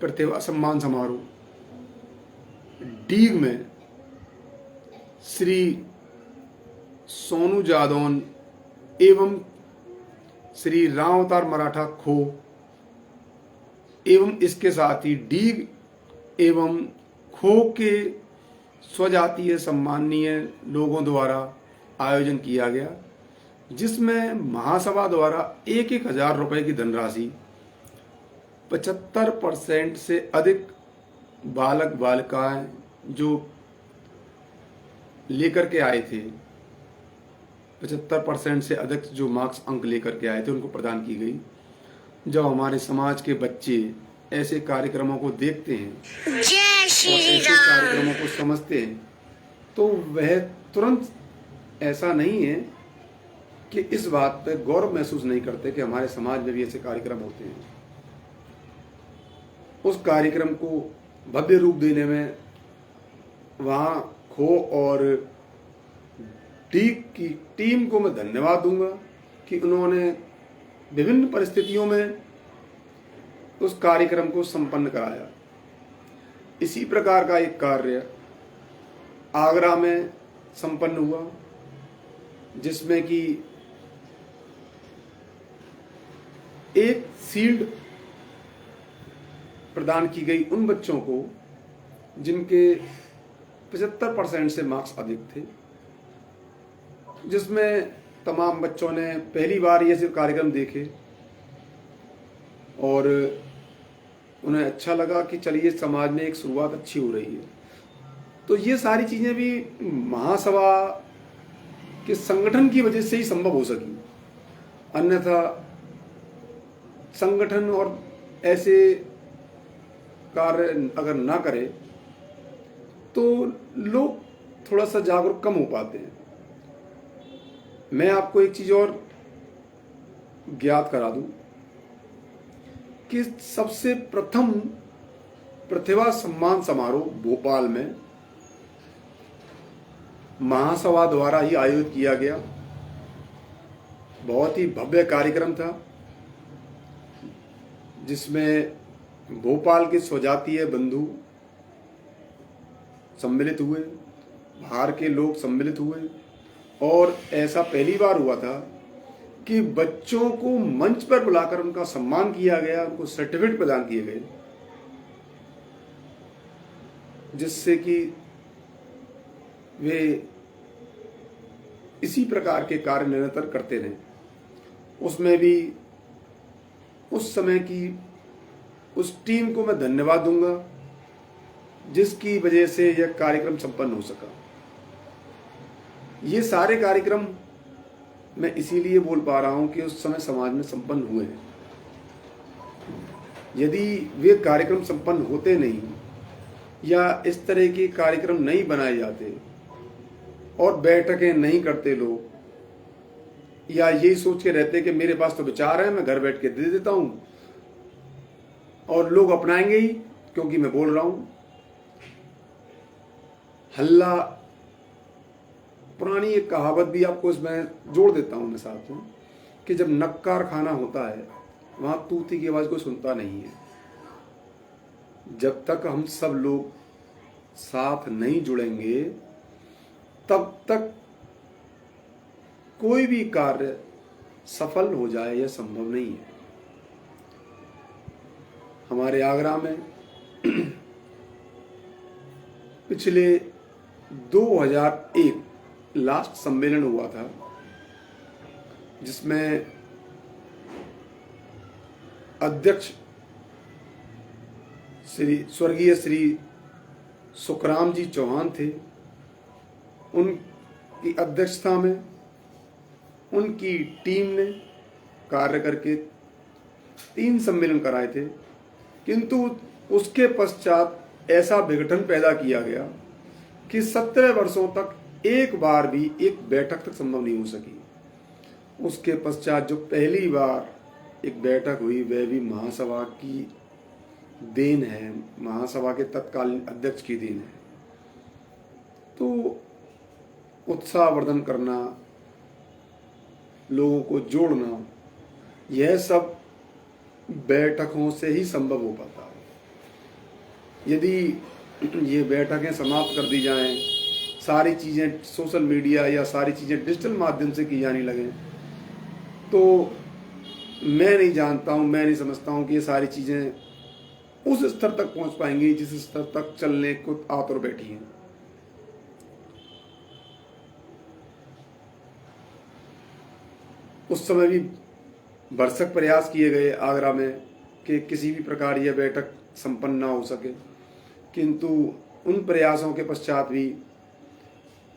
प्रतिभा सम्मान समारोह डीग में श्री सोनू जादौन एवं श्री राम अवतार मराठा खो एवं इसके साथ ही डीग एवं खो के स्वजातीय सम्माननीय लोगों द्वारा आयोजन किया गया, जिसमें महासभा द्वारा 1,000 रुपए की धनराशि 75% से अधिक बालक बालिकाएं जो लेकर के आए थे, 75% से अधिक जो मार्क्स अंक लेकर के आए थे उनको प्रदान की गई। जब हमारे समाज के बच्चे ऐसे कार्यक्रमों को देखते हैं जय और श्री ऐसे राम। कार्यक्रमों को समझते हैं तो वह तुरंत ऐसा नहीं है कि इस बात पर गौरव महसूस नहीं करते कि हमारे समाज में भी ऐसे कार्यक्रम होते हैं। उस कार्यक्रम को भव्य रूप देने में वहाँ खो और डीग की टीम को मैं धन्यवाद दूंगा कि उन्होंने विभिन्न परिस्थितियों में उस कार्यक्रम को संपन्न कराया। इसी प्रकार का एक कार्य आगरा में संपन्न हुआ, जिसमें कि एक शील्ड प्रदान की गई उन बच्चों को जिनके 75% से मार्क्स अधिक थे, जिसमें तमाम बच्चों ने पहली बार ये सिर्फ कार्यक्रम देखे और उन्हें अच्छा लगा कि चलिए समाज में एक शुरुआत अच्छी हो रही है। तो ये सारी चीज़ें भी महासभा के संगठन की वजह से ही संभव हो सकी, अन्यथा संगठन और ऐसे कार्य अगर ना करे तो लोग थोड़ा सा जागरूक कम हो पाते हैं। मैं आपको एक चीज़ और ज्ञात करा दूं कि सबसे प्रथम प्रतिभा सम्मान समारोह भोपाल में महासभा द्वारा ही आयोजित किया गया। बहुत ही भव्य कार्यक्रम था जिसमें भोपाल के स्वजातीय बंधु सम्मिलित हुए, बाहर के लोग सम्मिलित हुए और ऐसा पहली बार हुआ था कि बच्चों को मंच पर बुलाकर उनका सम्मान किया गया, उनको सर्टिफिकेट प्रदान किए गए, जिससे कि वे इसी प्रकार के कार्य निरंतर करते रहे। उसमें भी उस समय की उस टीम को मैं धन्यवाद दूंगा जिसकी वजह से यह कार्यक्रम संपन्न हो सका। ये सारे कार्यक्रम मैं इसीलिए बोल पा रहा हूं कि उस समय समाज में संपन्न हुए हैं। यदि वे कार्यक्रम संपन्न होते नहीं या इस तरह के कार्यक्रम नहीं बनाए जाते और बैठकें नहीं करते लोग, या यही सोच के रहते कि मेरे पास तो विचार है, मैं घर बैठ के दे देता हूं और लोग अपनाएंगे ही क्योंकि मैं बोल रहा हूं। हल्ला, पुरानी एक कहावत भी आपको इसमें जोड़ देता हूं मैं साथ में, कि जब नक्कार खाना होता है वहां तूती की आवाज कोई सुनता नहीं है। जब तक हम सब लोग साथ नहीं जुड़ेंगे तब तक कोई भी कार्य सफल हो जाए यह संभव नहीं है। हमारे आगरा में पिछले 2001 लास्ट सम्मेलन हुआ था जिसमें अध्यक्ष स्वर्गीय श्री सुखराम जी चौहान थे। उनकी अध्यक्षता में उनकी टीम ने कार्य करके 3 सम्मेलन कराए थे, किंतु उसके पश्चात ऐसा विघटन पैदा किया गया कि 17 वर्षों तक एक बार भी एक बैठक तक संभव नहीं हो सकी। उसके पश्चात जो पहली बार एक बैठक हुई वह भी महासभा की देन है, महासभा के तत्कालीन अध्यक्ष की देन है। तो उत्साहवर्धन करना, लोगों को जोड़ना, यह सब बैठकों से ही संभव हो पाता है। यदि ये बैठकें समाप्त कर दी जाएं, सारी चीज़ें सोशल मीडिया या सारी चीज़ें डिजिटल माध्यम से की जाने लगें, तो मैं नहीं जानता हूँ, मैं नहीं समझता हूँ कि ये सारी चीज़ें उस स्तर तक पहुँच पाएंगी जिस स्तर तक चलने को आतुर बैठी हैं। उस समय भी भरसक प्रयास किए गए आगरा में कि किसी भी प्रकार यह बैठक संपन्न ना हो सके, किंतु उन प्रयासों के पश्चात भी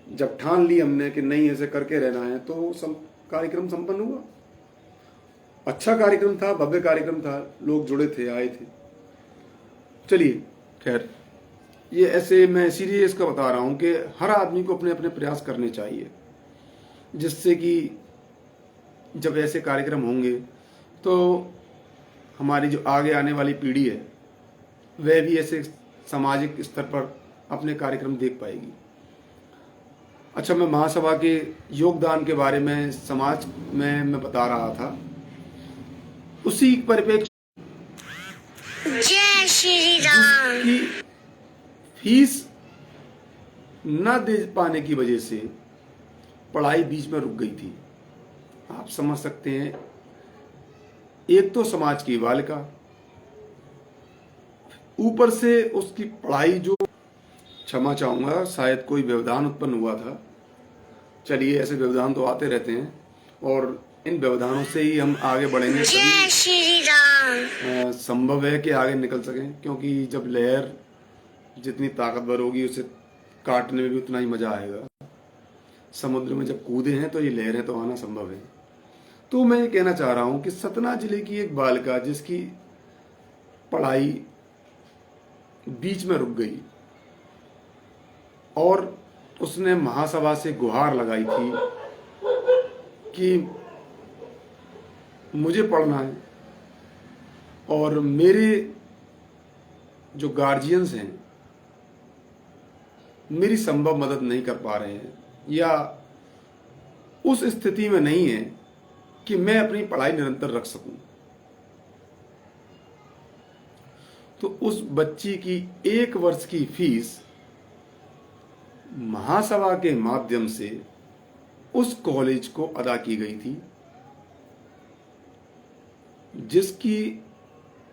जब ठान ली हमने कि नहीं ऐसे करके रहना है तो कार्यक्रम संपन्न हुआ। अच्छा कार्यक्रम था, भव्य कार्यक्रम था, लोग जुड़े थे, आए थे। चलिए, खैर ये ऐसे मैं इसीलिए इसका बता रहा हूं कि हर आदमी को अपने अपने प्रयास करने चाहिए, जिससे कि जब ऐसे कार्यक्रम होंगे तो हमारी जो आगे आने वाली पीढ़ी है वह भी ऐसे सामाजिक स्तर पर अपने कार्यक्रम देख पाएगी। अच्छा, मैं महासभा के योगदान के बारे में समाज में मैं बता रहा था, उसी परिप्रेक्ष्य जय श्री राम। की फीस न दे पाने की वजह से पढ़ाई बीच में रुक गई थी। आप समझ सकते हैं, एक तो समाज की बालिका, ऊपर से उसकी पढ़ाई जो, क्षमा चाहूंगा शायद कोई व्यवधान उत्पन्न हुआ था। चलिए, ऐसे व्यवधान तो आते रहते हैं और इन व्यवधानों से ही हम आगे बढ़ेंगे, जय श्री राम। संभव है कि आगे निकल सकें, क्योंकि जब लहर जितनी ताकतवर होगी उसे काटने में भी उतना ही मजा आएगा। समुद्र में जब कूदे हैं तो ये लहरें तो आना संभव है। तो मैं ये कहना चाह रहा हूं कि सतना जिले की एक बालिका जिसकी पढ़ाई बीच में रुक गई और उसने महासभा से गुहार लगाई थी कि मुझे पढ़ना है और मेरे जो गार्जियंस हैं मेरी संभव मदद नहीं कर पा रहे हैं या उस स्थिति में नहीं है कि मैं अपनी पढ़ाई निरंतर रख सकूं। तो उस बच्ची की 1 वर्ष की फीस महासभा के माध्यम से उस कॉलेज को अदा की गई थी, जिसकी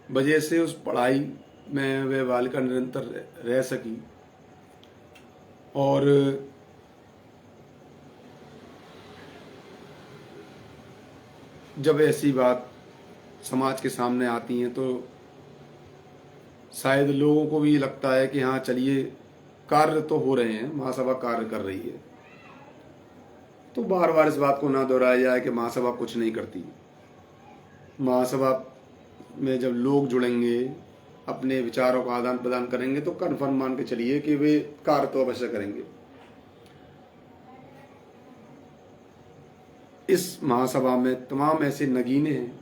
वजह से उस पढ़ाई में वह बालिका निरंतर रह सकी। और जब ऐसी बात समाज के सामने आती हैं तो शायद लोगों को भी लगता है कि हाँ चलिए, कार्य तो हो रहे हैं, महासभा कार्य कर रही है, तो बार बार इस बात को ना दोहराया जाए कि महासभा कुछ नहीं करती। महासभा में जब लोग जुड़ेंगे, अपने विचारों का आदान प्रदान करेंगे, तो कन्फर्म मान के चलिए कि वे कार्य तो अवश्य करेंगे। इस महासभा में तमाम ऐसे नगीने हैं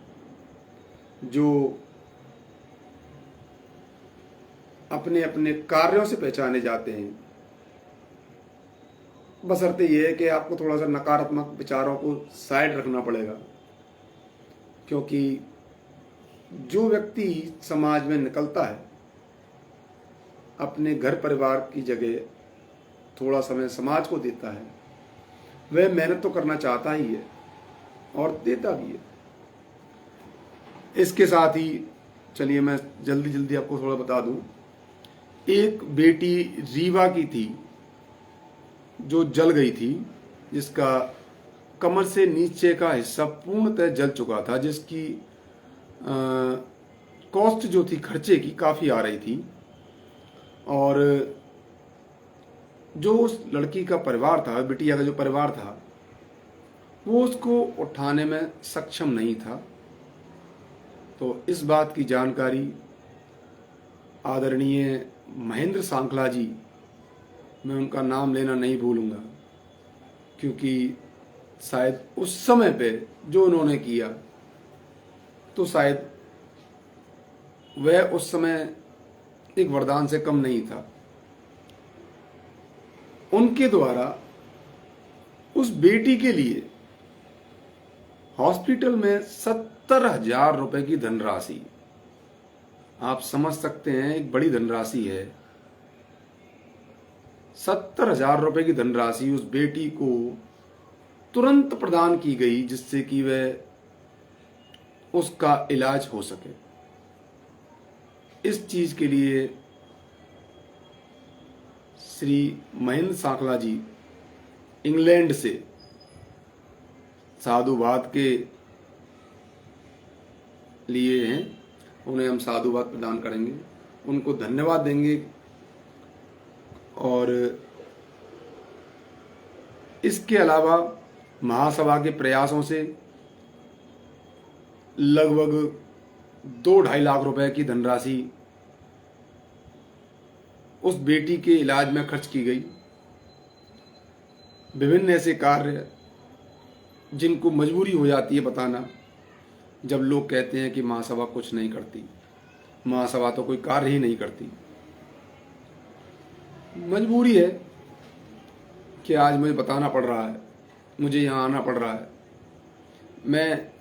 जो अपने अपने कार्यों से पहचाने जाते हैं। बशर्ते ये है कि आपको थोड़ा सा नकारात्मक विचारों को साइड रखना पड़ेगा, क्योंकि जो व्यक्ति समाज में निकलता है, अपने घर परिवार की जगह थोड़ा समय समाज को देता है, वह मेहनत तो करना चाहता ही है और देता भी है। इसके साथ ही चलिए मैं जल्दी जल्दी आपको थोड़ा बता दूं, एक बेटी रीवा की थी जो जल गई थी, जिसका कमर से नीचे का हिस्सा पूर्णतः जल चुका था, जिसकी कॉस्ट जो थी खर्चे की काफ़ी आ रही थी। और जो उस लड़की का परिवार था, बिटिया का जो परिवार था, वो उसको उठाने में सक्षम नहीं था। तो इस बात की जानकारी आदरणीय महेंद्र सांखला जी, मैं उनका नाम लेना नहीं भूलूंगा, क्योंकि शायद उस समय पे जो उन्होंने किया, तो शायद वह उस समय एक वरदान से कम नहीं था। उनके द्वारा उस बेटी के लिए हॉस्पिटल में 70,000 रुपए की धनराशि, आप समझ सकते हैं एक बड़ी धनराशि है। 70,000 रुपए की धनराशि उस बेटी को तुरंत प्रदान की गई, जिससे कि वह उसका इलाज हो सके। इस चीज के लिए श्री महेंद्र सांखला जी इंग्लैंड से साधुवाद के लिए हैं, उन्हें हम साधुवाद प्रदान करेंगे, उनको धन्यवाद देंगे। और इसके अलावा महासभा के प्रयासों से लगभग 2-2.5 लाख रुपए की धनराशि उस बेटी के इलाज में खर्च की गई। विभिन्न ऐसे कार्य जिनको मजबूरी हो जाती है बताना, जब लोग कहते हैं कि महासभा कुछ नहीं करती, महासभा तो कोई कार्य ही नहीं करती। मजबूरी है कि आज मुझे बताना पड़ रहा है, मुझे यहाँ आना पड़ रहा है। मैं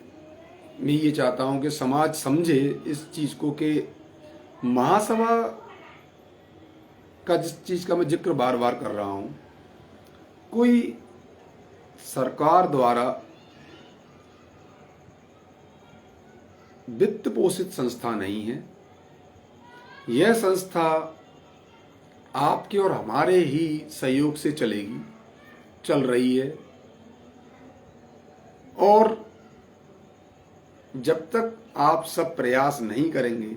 ये चाहता हूँ कि समाज समझे इस चीज़ को कि महासभा का, जिस चीज़ का मैं जिक्र बार बार कर रहा हूँ, कोई सरकार द्वारा वित्त पोषित संस्था नहीं है। यह संस्था आपके और हमारे ही सहयोग से चलेगी, चल रही है। और जब तक आप सब प्रयास नहीं करेंगे,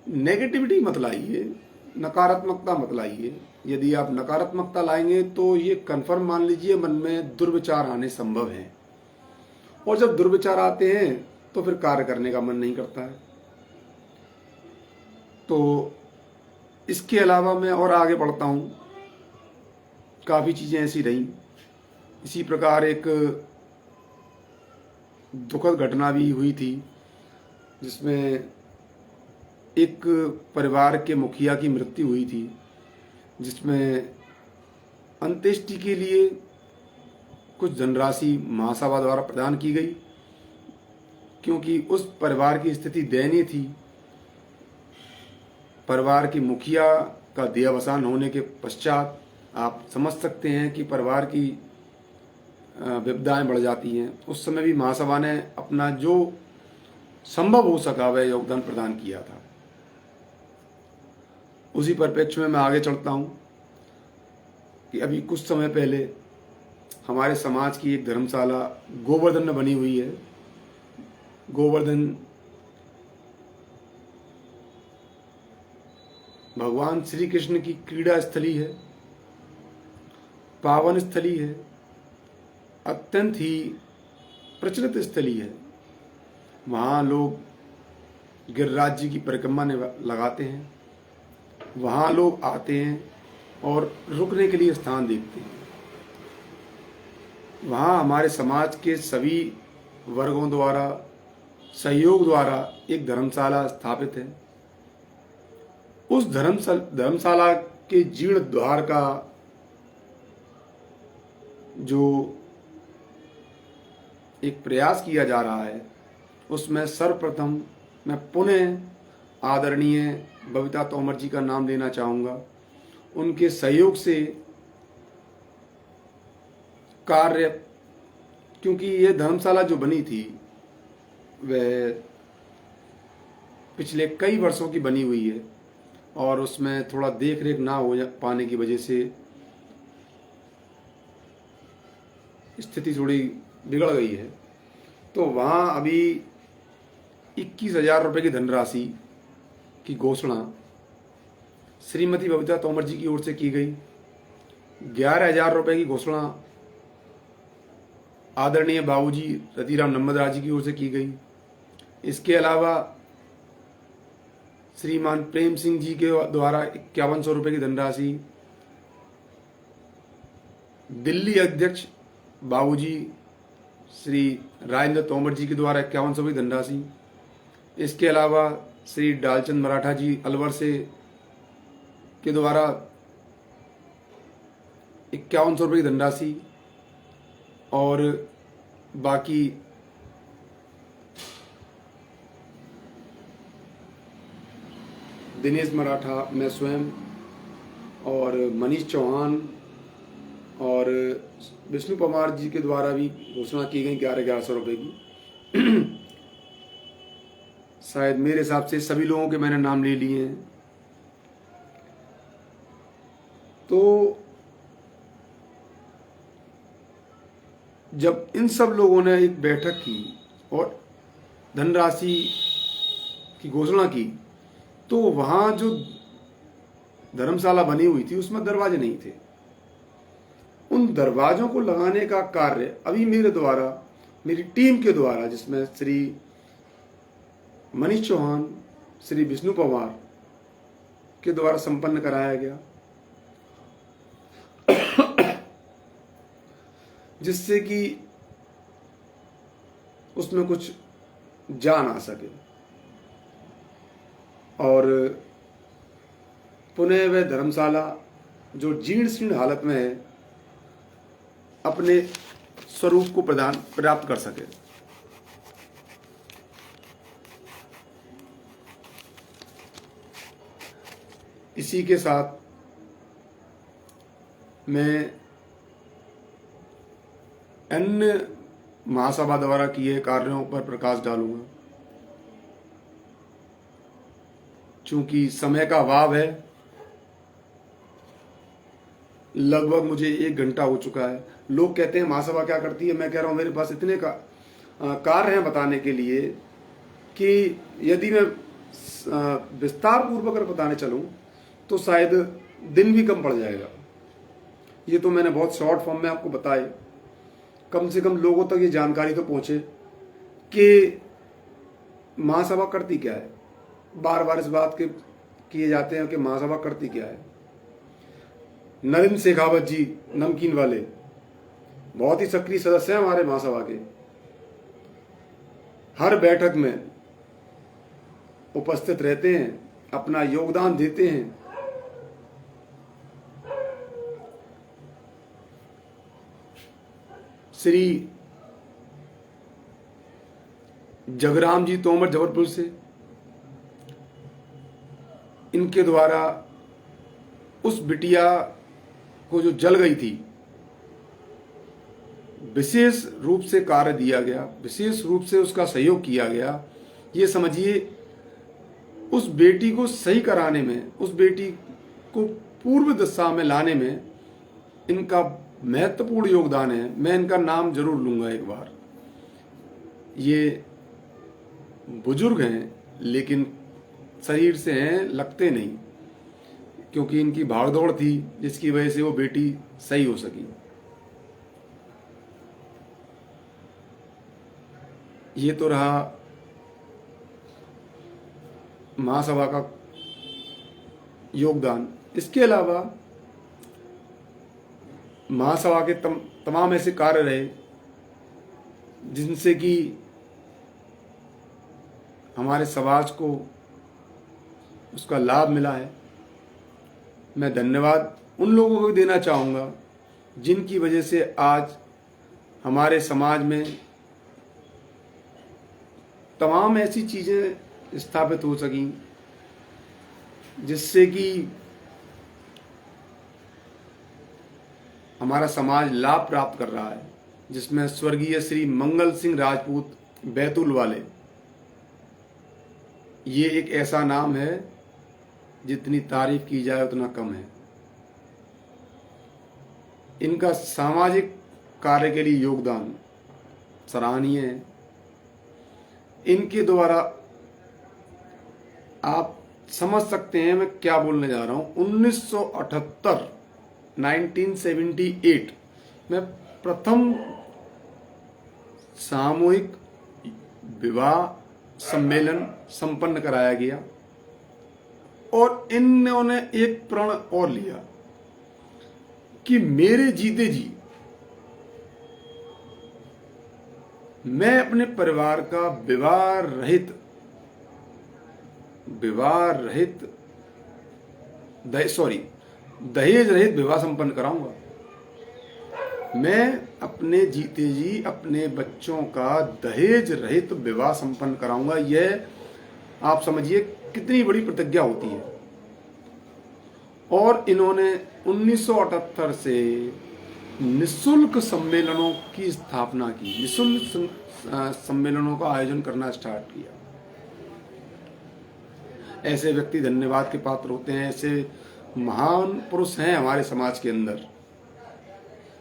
नेगेटिविटी मत लाइए, नकारात्मकता मत लाइए। यदि आप नकारात्मकता लाएंगे तो ये कन्फर्म मान लीजिए मन में दुर्विचार आने संभव है, और जब दुर्विचार आते हैं तो फिर कार्य करने का मन नहीं करता है। तो इसके अलावा मैं और आगे बढ़ता हूँ, काफ़ी चीज़ें ऐसी रहीं। इसी प्रकार एक दुखद घटना भी हुई थी, जिसमें एक परिवार के मुखिया की मृत्यु हुई थी, जिसमें अंत्येष्टि के लिए कुछ धनराशि महासभा द्वारा प्रदान की गई, क्योंकि उस परिवार की स्थिति दयनीय थी। परिवार की मुखिया का देहावसान होने के पश्चात आप समझ सकते हैं कि परिवार की विपदाएं बढ़ जाती हैं। उस समय भी महासभा ने अपना जो संभव हो सका वह योगदान प्रदान किया था। उसी परिप्रेक्ष्य में मैं आगे चलता हूं कि अभी कुछ समय पहले हमारे समाज की एक धर्मशाला गोवर्धन में बनी हुई है। गोवर्धन भगवान श्री कृष्ण की क्रीड़ा स्थली है, पावन स्थली है, अत्यंत ही प्रचलित स्थली है। वहाँ लोग गिरिराज जी की परिक्रमा लगाते हैं, वहाँ लोग आते हैं और रुकने के लिए स्थान देखते हैं। वहाँ हमारे समाज के सभी वर्गों द्वारा सहयोग द्वारा एक धर्मशाला स्थापित है। उस धर्मशाला के जीर्ण द्वार का जो एक प्रयास किया जा रहा है, उसमें सर्वप्रथम मैं पुनः आदरणीय बबीता तोमर जी का नाम लेना चाहूँगा। उनके सहयोग से कार्य, क्योंकि ये धर्मशाला जो बनी थी वह पिछले कई वर्षों की बनी हुई है और उसमें थोड़ा देख रेख ना हो पाने की वजह से स्थिति थोड़ी बिगड़ गई है। तो वहाँ अभी 21,000 रुपये की धनराशि की घोषणा श्रीमती बबीता तोमर जी की ओर से की गई। 11,000 रुपये की घोषणा आदरणीय बाबूजी रतिराम नम्बदराज जी की ओर से की गई। इसके अलावा श्रीमान प्रेम सिंह जी के द्वारा 5100 रुपये की धनराशि, दिल्ली अध्यक्ष बाबूजी श्री राजेंद्र तोमर जी के द्वारा 5100 की धनराशि, इसके अलावा श्री डालचंद मराठा जी अलवर से के द्वारा 5100 रुपये की धनराशि और बाकी दिनेश मराठा, मैं स्वयं और मनीष चौहान और विष्णु पवार जी के द्वारा भी घोषणा की गई 11,100 रुपये की। शायद मेरे हिसाब से सभी लोगों के मैंने नाम ले लिए हैं। तो जब इन सब लोगों ने एक बैठक की और धनराशि की घोषणा की, तो वहाँ जो धर्मशाला बनी हुई थी उसमें दरवाजे नहीं थे। उन दरवाजों को लगाने का कार्य अभी मेरे द्वारा, मेरी टीम के द्वारा, जिसमें श्री मनीष चौहान, श्री विष्णु पवार के द्वारा संपन्न कराया गया, जिससे कि उसमें कुछ जान आ सके और पुनः वह धर्मशाला जो जीर्ण शीर्ण हालत में है अपने स्वरूप को प्राप्त कर सके। इसी के साथ मैं अन्य महासभा द्वारा किए कार्यों पर प्रकाश डालूंगा। चूंकि समय का अभाव है, लगभग मुझे 1 घंटा हो चुका है। लोग कहते हैं महासभा क्या करती है, मैं कह रहा हूं मेरे पास इतने कार्य हैं बताने के लिए कि यदि मैं विस्तार पूर्वक अगर बताने चलूं तो शायद दिन भी कम पड़ जाएगा। ये तो मैंने बहुत शॉर्ट फॉर्म में आपको बताए, कम से कम लोगों तक ये जानकारी तो पहुंचे कि महासभा करती क्या है। बार बार इस बात के किए जाते हैं कि महासभा करती क्या है। नरेंद्र शेखावत जी नमकीन वाले बहुत ही सक्रिय सदस्य हैं हमारे महासभा के, हर बैठक में उपस्थित रहते हैं, अपना योगदान देते हैं। श्री जगराम जी तोमर जबलपुर से इनके द्वारा उस बिटिया को जो जल गई थी विशेष रूप से कार्य दिया गया, विशेष रूप से उसका सहयोग किया गया। ये समझिए उस बेटी को सही कराने में, उस बेटी को पूर्व दिशा में लाने में इनका महत्वपूर्ण योगदान है। मैं इनका नाम जरूर लूंगा एक बार। ये बुजुर्ग हैं लेकिन शरीर से हैं, लगते नहीं, क्योंकि इनकी भागदौड़ थी जिसकी वजह से वो बेटी सही हो सकी। ये तो रहा महासभा का योगदान। इसके अलावा महासभा के तमाम ऐसे कार्य रहे जिनसे कि हमारे समाज को उसका लाभ मिला है। मैं धन्यवाद उन लोगों को देना चाहूँगा जिनकी वजह से आज हमारे समाज में तमाम ऐसी चीज़ें स्थापित हो सकी जिससे कि हमारा समाज लाभ प्राप्त कर रहा है, जिसमें स्वर्गीय श्री मंगल सिंह राजपूत बैतूल वाले, ये एक ऐसा नाम है जितनी तारीफ की जाए उतना कम है। इनका सामाजिक कार्य के लिए योगदान सराहनीय है। इनके द्वारा आप समझ सकते हैं मैं क्या बोलने जा रहा हूं। 1978 में प्रथम सामूहिक विवाह सम्मेलन संपन्न कराया गया और इन्होंने एक प्रण और लिया कि मेरे जीते जी मैं अपने परिवार का दहेज रहित विवाह संपन्न कराऊंगा। मैं अपने जीते जी अपने बच्चों का दहेज रहित विवाह संपन्न कराऊंगा। यह आप समझिए कितनी बड़ी प्रतिज्ञा होती है। और इन्होंने 1978 से निःशुल्क सम्मेलनों की स्थापना की, निःशुल्क सम्मेलनों का आयोजन करना स्टार्ट किया। ऐसे व्यक्ति धन्यवाद के पात्र होते हैं। ऐसे महान पुरुष हैं हमारे समाज के अंदर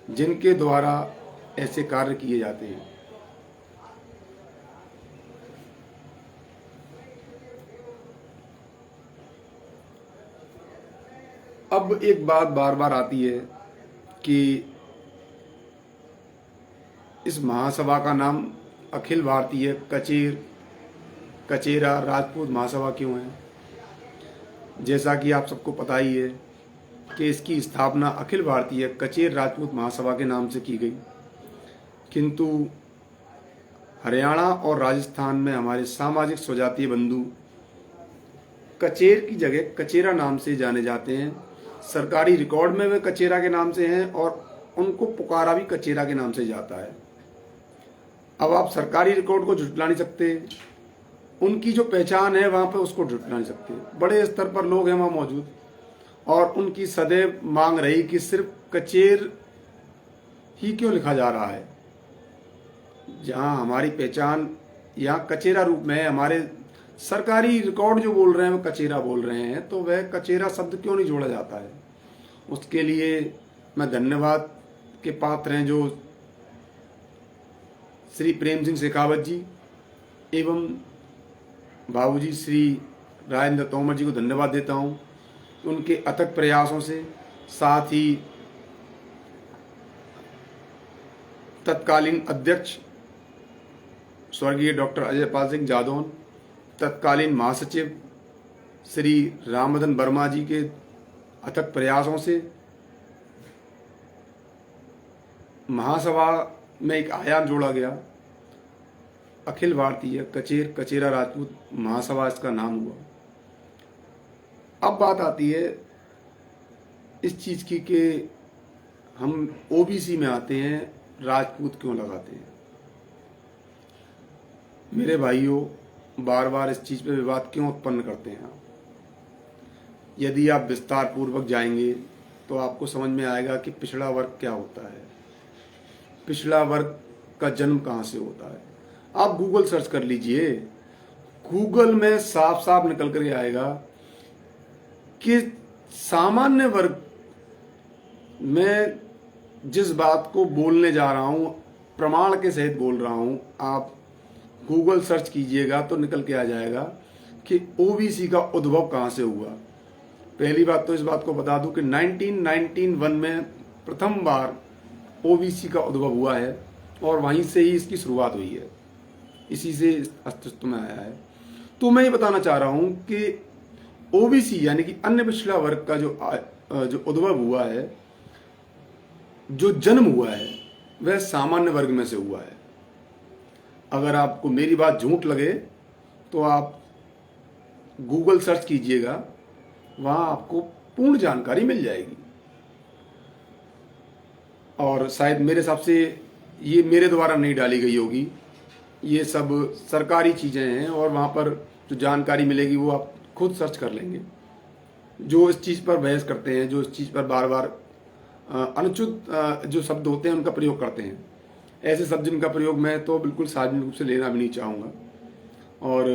जिनके द्वारा ऐसे कार्य किए जाते हैं। अब एक बात बार बार आती है कि इस महासभा का नाम अखिल भारतीय कचेरा राजपूत महासभा क्यों है? जैसा कि आप सबको पता ही है कि इसकी स्थापना अखिल भारतीय कचेर राजपूत महासभा के नाम से की गई, किंतु हरियाणा और राजस्थान में हमारे सामाजिक स्वजातीय बंधु कचेर की जगह कचेरा नाम से जाने जाते हैं। सरकारी रिकॉर्ड में वे कचेरा के नाम से हैं और उनको पुकारा भी कचेरा के नाम से जाता है। अब आप सरकारी रिकॉर्ड को झुठला नहीं सकते, उनकी जो पहचान है वहां पे उसको झुठला नहीं सकते। बड़े स्तर पर लोग हैं वहां मौजूद और उनकी सदैव मांग रही कि सिर्फ कचेर ही क्यों लिखा जा रहा है, जहां हमारी पहचान यहाँ कचेरा रूप में है। हमारे सरकारी रिकॉर्ड जो बोल रहे हैं वो कचेरा बोल रहे हैं, तो वह कचेरा शब्द क्यों नहीं जोड़ा जाता है? उसके लिए मैं धन्यवाद के पात्र हैं जो श्री प्रेम सिंह शेखावत जी एवं बाबूजी श्री राजेंद्र तोमर जी को धन्यवाद देता हूं उनके अथक प्रयासों से। साथ ही तत्कालीन अध्यक्ष स्वर्गीय डॉक्टर अजय पाल सिंह जादौन, तत्कालीन महासचिव श्री राममदन वर्मा जी के अथक प्रयासों से महासभा में एक आयाम जोड़ा गया। अखिल भारतीय कचेरा राजपूत महासभा इसका नाम हुआ। अब बात आती है इस चीज की कि हम ओबीसी में आते हैं, राजपूत क्यों लगाते हैं? मेरे भाइयों, बार बार इस चीज पे विवाद क्यों उत्पन्न करते हैं आप? यदि आप विस्तार पूर्वक जाएंगे तो आपको समझ में आएगा कि पिछड़ा वर्ग क्या होता है, पिछड़ा वर्ग का जन्म कहाँ से होता है। आप गूगल सर्च कर लीजिए, गूगल में साफ साफ निकल कर आएगा कि सामान्य वर्ग में जिस बात को बोलने जा रहा हूं, प्रमाण के सहित बोल रहा हूं, आप गूगल सर्च कीजिएगा तो निकल के आ जाएगा कि ओबीसी का उद्भव कहां से हुआ। पहली बात तो इस बात को बता दूं कि 1991 में प्रथम बार ओबीसी का उद्भव हुआ है और वहीं से ही इसकी शुरुआत हुई है, इसी से अस्तित्व में आया है। तो मैं ये बताना चाह रहा हूं कि ओबीसी यानी कि अन्य पिछड़ा वर्ग का जो उद्भव हुआ है, जो जन्म हुआ है, वह सामान्य वर्ग में से हुआ है। अगर आपको मेरी बात झूठ लगे तो आप गूगल सर्च कीजिएगा, वहां आपको पूर्ण जानकारी मिल जाएगी। और शायद मेरे हिसाब से ये मेरे द्वारा नहीं डाली गई होगी, ये सब सरकारी चीजें हैं और वहां पर जो जानकारी मिलेगी वो आप खुद सर्च कर लेंगे। जो इस चीज पर बहस करते हैं, जो इस चीज पर बार बार अनुचित जो शब्द होते हैं उनका प्रयोग करते हैं, ऐसे शब्द जिनका प्रयोग मैं तो बिल्कुल सार्वजनिक रूप से लेना भी नहीं चाहूँगा और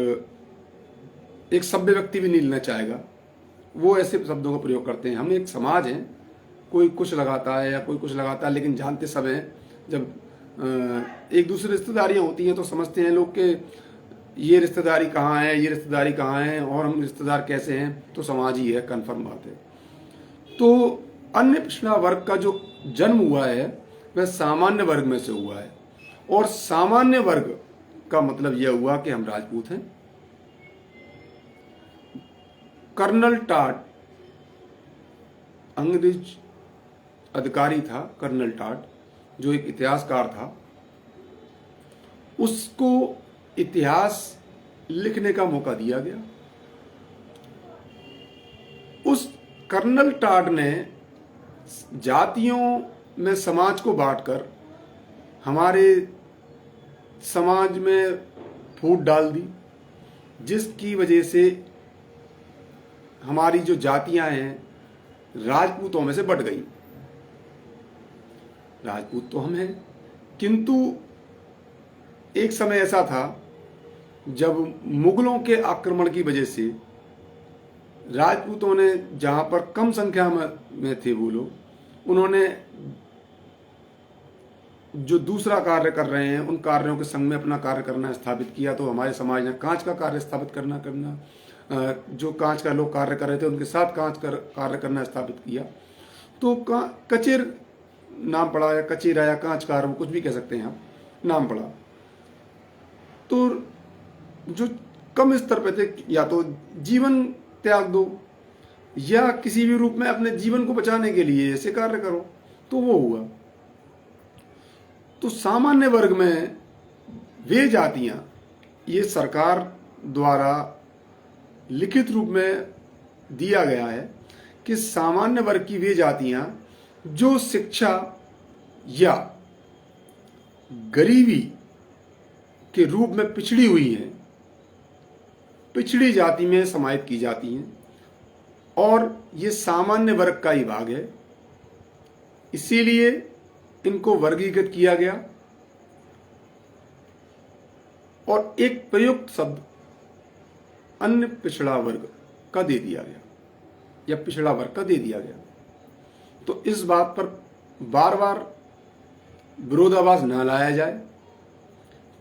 एक सभ्य व्यक्ति भी नहीं लेना चाहेगा, वो ऐसे शब्दों का प्रयोग करते हैं। हम एक समाज हैं, कोई कुछ लगाता है या कोई कुछ लगाता है, लेकिन जानते सब हैं। जब एक दूसरे रिश्तेदारियाँ होती हैं तो समझते हैं लोग कि ये रिश्तेदारी कहाँ है, ये रिश्तेदारी कहाँ है और हम रिश्तेदार कैसे हैं, तो समाज ही है, कन्फर्म बात है। तो अन्य पिछड़ा वर्ग का जो जन्म हुआ है वह सामान्य वर्ग में से हुआ है और सामान्य वर्ग का मतलब यह हुआ कि हम राजपूत हैं। कर्नल टाट अंग्रेज अधिकारी था, कर्नल टाट जो एक इतिहासकार था, उसको इतिहास लिखने का मौका दिया गया। उस कर्नल टाट ने जातियों में समाज को बांटकर हमारे समाज में फूट डाल दी, जिसकी वजह से हमारी जो जातियां हैं राजपूतों में से बढ़ गई। राजपूत तो हम हैं, किंतु एक समय ऐसा था जब मुगलों के आक्रमण की वजह से राजपूतों ने, जहां पर कम संख्या में थे वो लोग, उन्होंने जो दूसरा कार्य कर रहे हैं उन कार्यों के संग में अपना कार्य करना स्थापित किया। तो हमारे समाज ने कांच का कार्य स्थापित करना जो कांच का लोग कार्य कर रहे थे उनके साथ कांच का कार्य करना स्थापित किया। तो कचेर नाम पड़ा या कचेरा या कांचकार, वो कुछ भी कह सकते हैं आप, नाम पड़ा। तो जो कम स्तर पे थे, या तो जीवन त्याग दो या किसी भी रूप में अपने जीवन को बचाने के लिए ऐसे कार्य करो, तो वो हुआ। तो सामान्य वर्ग में वे जातियां, ये सरकार द्वारा लिखित रूप में दिया गया है कि सामान्य वर्ग की वे जातियां जो शिक्षा या गरीबी के रूप में पिछड़ी हुई हैं, पिछड़ी जाति में समाहित की जाती हैं और ये सामान्य वर्ग का ही भाग है, इसीलिए इनको वर्गीकृत किया गया और एक प्रयुक्त शब्द अन्य पिछड़ा वर्ग का दे दिया गया या पिछड़ा वर्ग का दे दिया गया। तो इस बात पर बार बार विरोधाभास न लाया जाए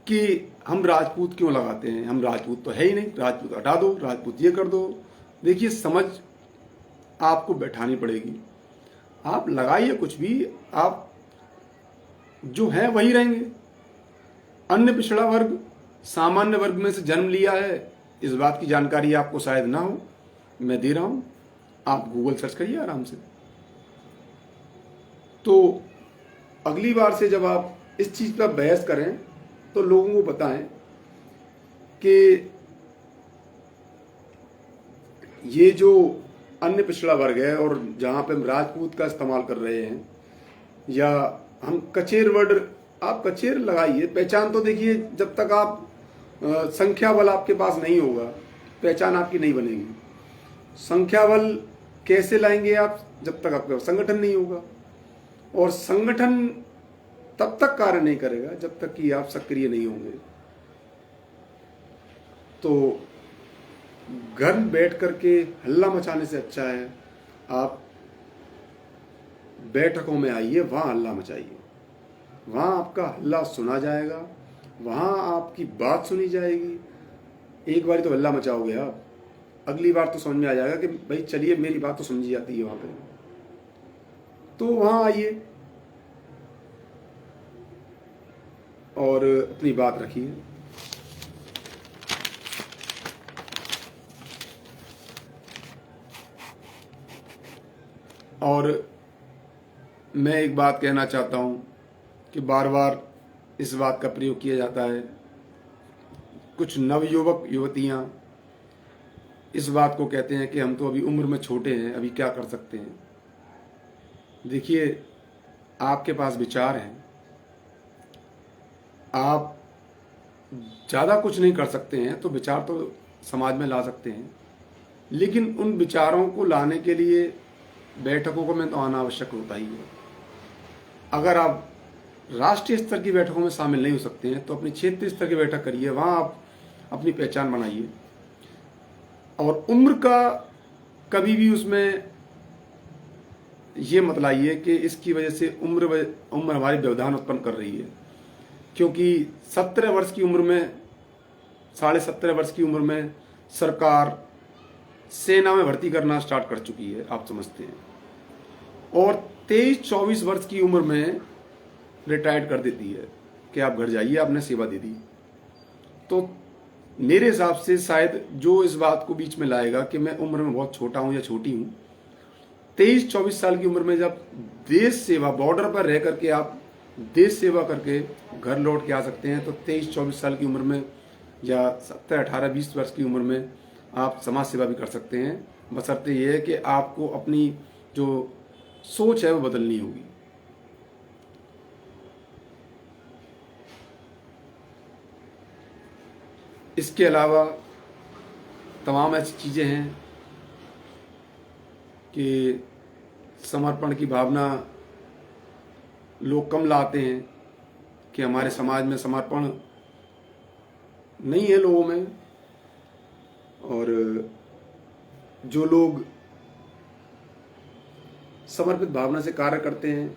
कि हम राजपूत क्यों लगाते हैं, हम राजपूत तो है ही नहीं, राजपूत हटा दो, राजपूत ये कर दो। देखिए, समझ आपको बैठानी पड़ेगी। आप लगाइए कुछ भी, आप जो है वही रहेंगे। अन्य पिछड़ा वर्ग सामान्य वर्ग में से जन्म लिया है, इस बात की जानकारी आपको शायद ना हो, मैं दे रहा हूं, आप गूगल सर्च करिए आराम से। तो अगली बार से जब आप इस चीज पर बहस करें तो लोगों को बताएं कि ये जो अन्य पिछड़ा वर्ग है और जहां पे हम राजपूत का इस्तेमाल कर रहे हैं या हम कचेर वर्ड, आप कचेर लगाइए, पहचान तो देखिए, जब तक आप संख्या बल आपके पास नहीं होगा पहचान आपकी नहीं बनेगी। संख्या बल कैसे लाएंगे आप, जब तक आपका संगठन नहीं होगा, और संगठन तब तक कार्य नहीं करेगा जब तक कि आप सक्रिय नहीं होंगे। तो घर बैठ करके हल्ला मचाने से अच्छा है आप बैठकों में आइए, वहां हल्ला मचाइए, वहां आपका हल्ला सुना जाएगा, वहां आपकी बात सुनी जाएगी। एक बार तो हल्ला मचाओगे आप, अगली बार तो समझ में आ जाएगा कि भाई चलिए मेरी बात तो समझी जाती है वहां पे। तो वहां आइए और अपनी बात रखिए। और मैं एक बात कहना चाहता हूं कि बार बार इस बात का प्रयोग किया जाता है, कुछ नवयुवक युवतियां इस बात को कहते हैं कि हम तो अभी उम्र में छोटे हैं, अभी क्या कर सकते हैं। देखिए, आपके पास विचार हैं, आप ज़्यादा कुछ नहीं कर सकते हैं तो विचार तो समाज में ला सकते हैं, लेकिन उन विचारों को लाने के लिए बैठकों में तो आना आवश्यक होता ही है। अगर आप राष्ट्रीय स्तर की बैठकों में शामिल नहीं हो सकते हैं तो अपनी क्षेत्रीय स्तर की बैठक करिए, वहाँ आप अपनी पहचान बनाइए। और उम्र का कभी भी उसमें ये मत लाइए कि इसकी वजह से उम्र हमारी व्यवधान उत्पन्न कर रही है, क्योंकि 17 वर्ष की उम्र में, 17.5 वर्ष की उम्र में सरकार सेना में भर्ती करना स्टार्ट कर चुकी है, आप समझते हैं, और 23-24 वर्ष की उम्र में रिटायर्ड कर देती है कि आप घर जाइए, आपने सेवा दे दी। तो मेरे हिसाब से शायद जो इस बात को बीच में लाएगा कि मैं उम्र में बहुत छोटा हूं या छोटी हूं, 23-24 साल की उम्र में जब देश सेवा, बॉर्डर पर रह करके आप देश सेवा करके घर लौट के आ सकते हैं, तो 23-24 साल की उम्र में या 17, 18, 20 वर्ष की उम्र में आप समाज सेवा भी कर सकते हैं, बशर्ते ये है कि आपको अपनी जो सोच है वो बदलनी होगी। इसके अलावा तमाम ऐसी चीज़ें हैं कि समर्पण की भावना लोग कम लाते हैं, कि हमारे समाज में समर्पण नहीं है लोगों में, और जो लोग समर्पित भावना से कार्य करते हैं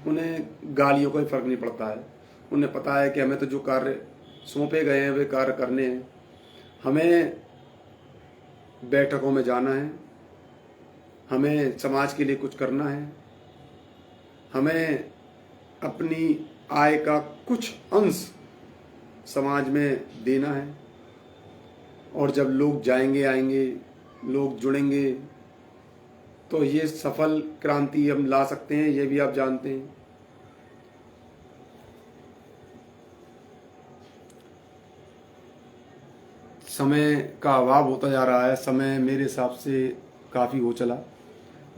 उन्हें गालियों का भी फर्क नहीं पड़ता है। उन्हें पता है कि हमें तो जो कार्य सौंपे गए हैं वे कार्य करने हैं, हमें बैठकों में जाना है, हमें समाज के लिए कुछ करना है, हमें अपनी आय का कुछ अंश समाज में देना है। और जब लोग जाएंगे आएंगे, लोग जुड़ेंगे, तो ये सफल क्रांति हम ला सकते हैं, ये भी आप जानते हैं। समय का अभाव होता जा रहा है, समय मेरे हिसाब से काफ़ी हो चला,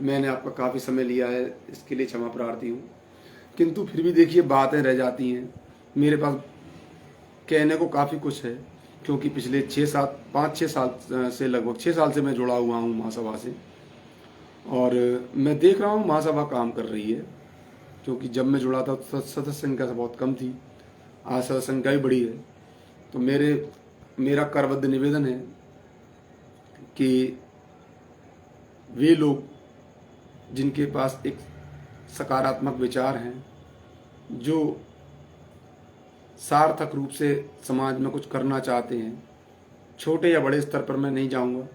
मैंने आपका काफ़ी समय लिया है, इसके लिए क्षमा प्रार्थी हूँ। किंतु फिर भी देखिए बातें रह जाती हैं, मेरे पास कहने को काफ़ी कुछ है, क्योंकि पिछले 5-6 साल से, लगभग 6 साल से मैं जुड़ा हुआ हूँ महासभा से, और मैं देख रहा हूँ महासभा काम कर रही है। क्योंकि जब मैं जुड़ा था तो सदस्य संख्या से बहुत कम थी, आज सदस्य संख्या भी बढ़ी है। तो मेरा करबद्ध निवेदन है कि वे लोग जिनके पास एक सकारात्मक विचार हैं, जो सार्थक रूप से समाज में कुछ करना चाहते हैं, छोटे या बड़े स्तर पर मैं नहीं जाऊंगा,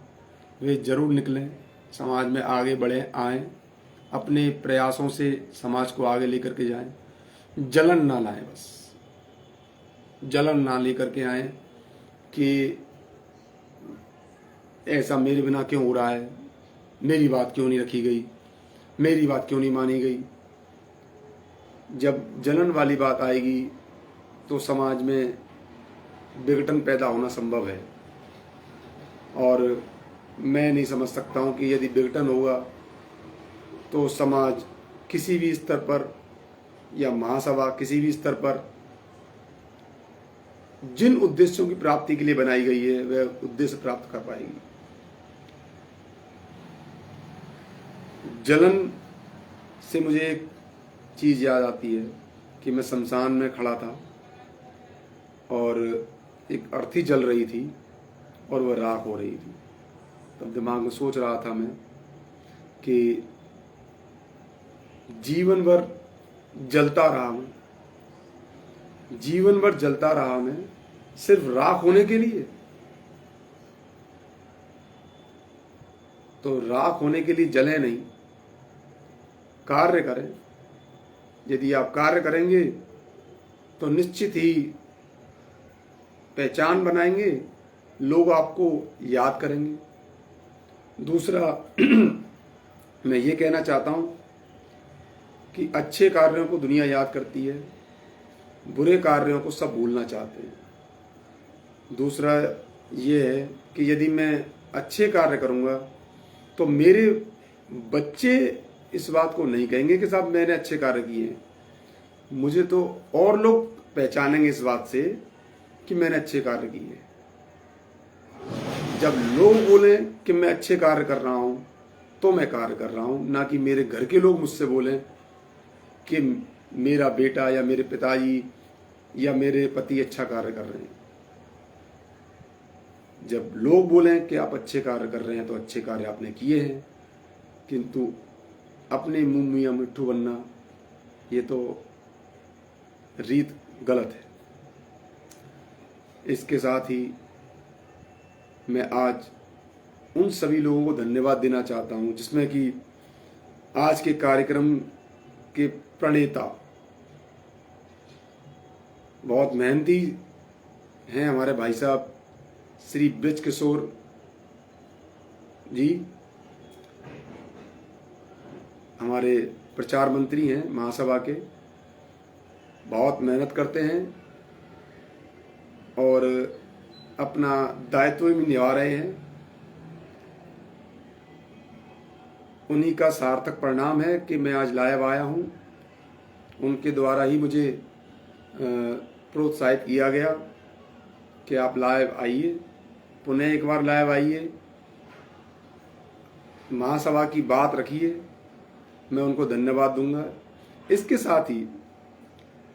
वे जरूर निकलें, समाज में आगे बढ़ें, आएँ, अपने प्रयासों से समाज को आगे लेकर के जाएं। जलन ना लाएं, बस जलन ना लेकर के आएं कि ऐसा मेरे बिना क्यों हो रहा है, मेरी बात क्यों नहीं रखी गई, मेरी बात क्यों नहीं मानी गई। जब जलन वाली बात आएगी तो समाज में विघटन पैदा होना संभव है, और मैं नहीं समझ सकता हूं कि यदि विघटन होगा तो समाज किसी भी स्तर पर या महासभा किसी भी स्तर पर जिन उद्देश्यों की प्राप्ति के लिए बनाई गई है वह उद्देश्य प्राप्त कर पाएगी। जलन से मुझे एक चीज़ याद आती है कि मैं शमशान में खड़ा था और एक अर्थी जल रही थी और वह राख हो रही थी। तब दिमाग में सोच रहा था मैं कि जीवन भर जलता रहा मैं, जीवन भर जलता रहा मैं सिर्फ राख होने के लिए। तो राख होने के लिए जले नहीं, कार्य करें। यदि आप कार्य करेंगे तो निश्चित ही पहचान बनाएंगे, लोग आपको याद करेंगे। दूसरा मैं ये कहना चाहता हूं कि अच्छे कार्यों को दुनिया याद करती है, बुरे कार्यों को सब भूलना चाहते हैं। दूसरा ये है कि यदि मैं अच्छे कार्य करूंगा तो मेरे बच्चे इस बात को नहीं कहेंगे कि साहब मैंने अच्छे कार्य किए हैं, मुझे तो और लोग पहचानेंगे इस बात से कि मैंने अच्छे कार्य किए हैं। जब लोग बोलें कि मैं अच्छे कार्य कर रहा हूं तो मैं कार्य कर रहा हूं, ना कि मेरे घर के लोग मुझसे बोलें कि मेरा बेटा या मेरे पिताजी या मेरे पति अच्छा कार्य कर रहे हैं। जब लोग बोलें कि आप अच्छे कार्य कर रहे हैं तो अच्छे कार्य आपने किए हैं, किंतु अपने मुंह मियां मिट्ठू बनना ये तो रीत गलत है। इसके साथ ही मैं आज उन सभी लोगों को धन्यवाद देना चाहता हूं जिसमें कि आज के कार्यक्रम के प्रणेता बहुत मेहनती हैं हमारे भाई साहब श्री ब्रज किशोर जी, हमारे प्रचार मंत्री हैं महासभा के, बहुत मेहनत करते हैं और अपना दायित्व भी निभा रहे हैं। उन्हीं का सार्थक परिणाम है कि मैं आज लाइव आया हूं। उनके द्वारा ही मुझे प्रोत्साहित किया गया कि आप लाइव आइए, पुनः एक बार लाइव आइए, महासभा की बात रखिए, मैं उनको धन्यवाद दूंगा। इसके साथ ही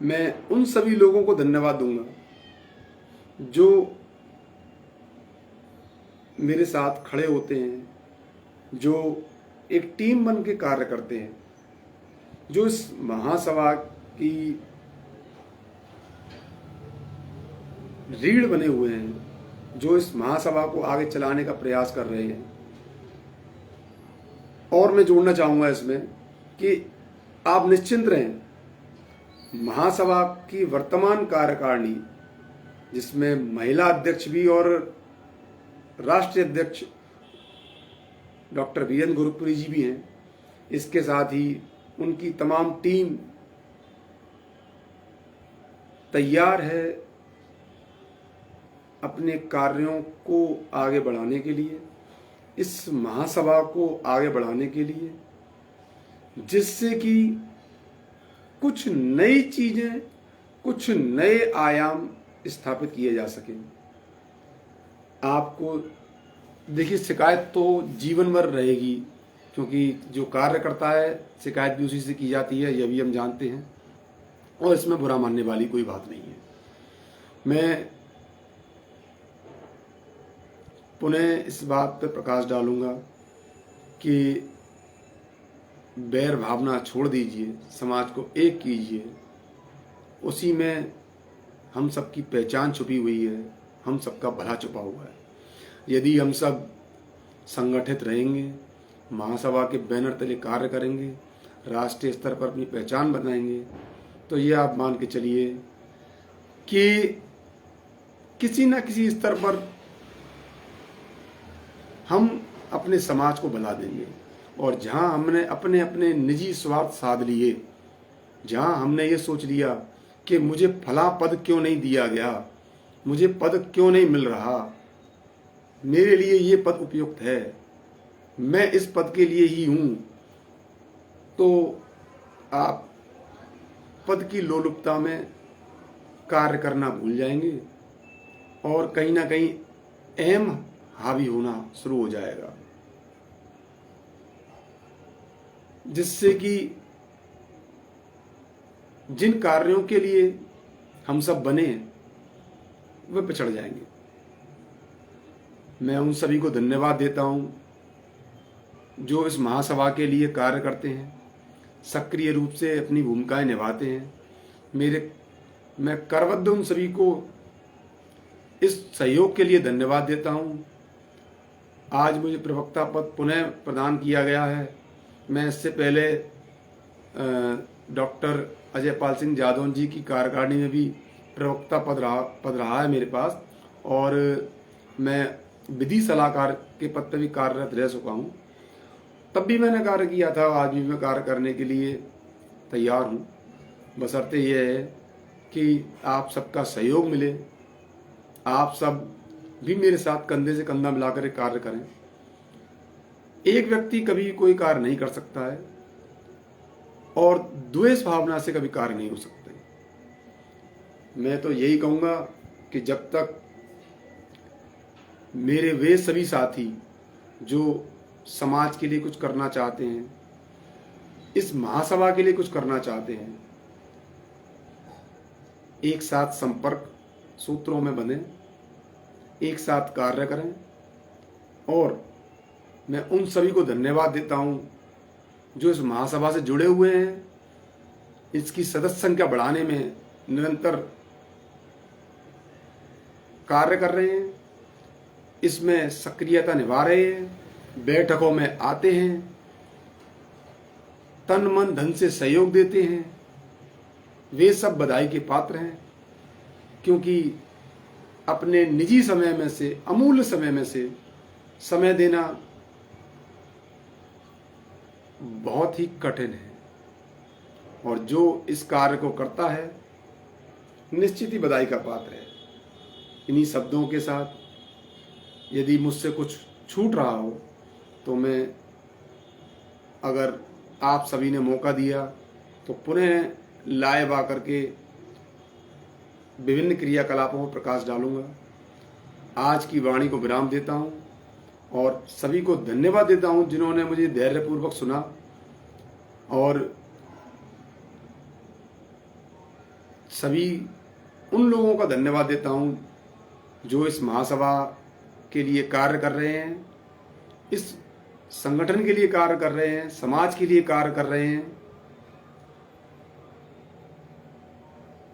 मैं उन सभी लोगों को धन्यवाद दूंगा जो मेरे साथ खड़े होते हैं, जो एक टीम बन के कार्य करते हैं, जो इस महासभा की रीढ़ बने हुए हैं, जो इस महासभा को आगे चलाने का प्रयास कर रहे हैं। और मैं जोड़ना चाहूंगा इसमें कि आप निश्चिंत रहें, महासभा की वर्तमान कार्यकारिणी जिसमें महिला अध्यक्ष भी और राष्ट्रीय अध्यक्ष डॉक्टर वीरेंद्र गुरुपुरी जी भी हैं, इसके साथ ही उनकी तमाम टीम तैयार है अपने कार्यों को आगे बढ़ाने के लिए, इस महासभा को आगे बढ़ाने के लिए, जिससे कि कुछ नई चीजें, कुछ नए आयाम स्थापित किए जा सकें। आपको देखिए, शिकायत तो जीवन भर रहेगी, क्योंकि जो कार्य करता है शिकायत भी उसी से की जाती है, यह भी हम जानते हैं, और इसमें बुरा मानने वाली कोई बात नहीं है। मैं पुनः इस बात पर प्रकाश डालूंगा कि बैर भावना छोड़ दीजिए, समाज को एक कीजिए, उसी में हम सबकी पहचान छुपी हुई है, हम सबका भला छुपा हुआ है। यदि हम सब संगठित रहेंगे, महासभा के बैनर तले कार्य करेंगे, राष्ट्रीय स्तर पर अपनी पहचान बनाएंगे, तो ये आप मान के चलिए कि किसी न किसी स्तर पर हम अपने समाज को भला देंगे। और जहां हमने अपने अपने निजी स्वार्थ साध लिए, जहां हमने ये सोच लिया कि मुझे फला पद क्यों नहीं दिया गया, मुझे पद क्यों नहीं मिल रहा, मेरे लिए ये पद उपयुक्त है, मैं इस पद के लिए ही हूं, तो आप पद की लोलुपता में कार्य करना भूल जाएंगे और कहीं ना कहीं अहम हावी होना शुरू हो जाएगा। जिससे कि जिन कार्यों के लिए हम सब बने हैं वे पिछड़ जाएंगे। मैं उन सभी को धन्यवाद देता हूं जो इस महासभा के लिए कार्य करते हैं, सक्रिय रूप से अपनी भूमिकाएं निभाते हैं। मैं करबद्ध उन सभी को इस सहयोग के लिए धन्यवाद देता हूं। आज मुझे प्रवक्ता पद पुनः प्रदान किया गया है। मैं इससे पहले डॉक्टर अजय पाल सिंह जादौन जी की कार्यकारिणी में भी प्रवक्ता पद रहा है मेरे पास, और मैं विधि सलाहकार के पद पर भी कार्यरत रह चुका हूँ। तब भी मैंने कार्य किया था, आज भी मैं कार्य करने के लिए तैयार हूँ, बशर्ते यह है कि आप सबका सहयोग मिले, आप सब भी मेरे साथ कंधे से कंधा मिलाकर एक कार्य करें। एक व्यक्ति कभी कोई कार्य नहीं कर सकता है और द्वेष भावना से कभी कार्य नहीं हो सकते। मैं तो यही कहूँगा कि जब तक मेरे वे सभी साथी जो समाज के लिए कुछ करना चाहते हैं, इस महासभा के लिए कुछ करना चाहते हैं, एक साथ संपर्क सूत्रों में बंधे, एक साथ कार्य करें। और मैं उन सभी को धन्यवाद देता हूं जो इस महासभा से जुड़े हुए हैं, इसकी सदस्य संख्या बढ़ाने में निरंतर कार्य कर रहे हैं, इसमें सक्रियता निभा रहे हैं, बैठकों में आते हैं, तन मन धन से सहयोग देते हैं। वे सब बधाई के पात्र हैं, क्योंकि अपने निजी समय में से, अमूल्य समय में से समय देना बहुत ही कठिन है, और जो इस कार्य को करता है निश्चित ही बधाई का पात्र है। इन्हीं शब्दों के साथ यदि मुझसे कुछ छूट रहा हो तो मैं, अगर आप सभी ने मौका दिया तो पुनः लाइव आकर के विभिन्न क्रियाकलापों पर प्रकाश डालूंगा। आज की वाणी को विराम देता हूं और सभी को धन्यवाद देता हूं जिन्होंने मुझे धैर्यपूर्वक सुना, और सभी उन लोगों का धन्यवाद देता हूं जो इस महासभा के लिए कार्य कर रहे हैं, इस संगठन के लिए कार्य कर रहे हैं, समाज के लिए कार्य कर रहे हैं।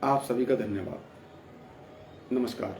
आप सभी का धन्यवाद। नमस्कार।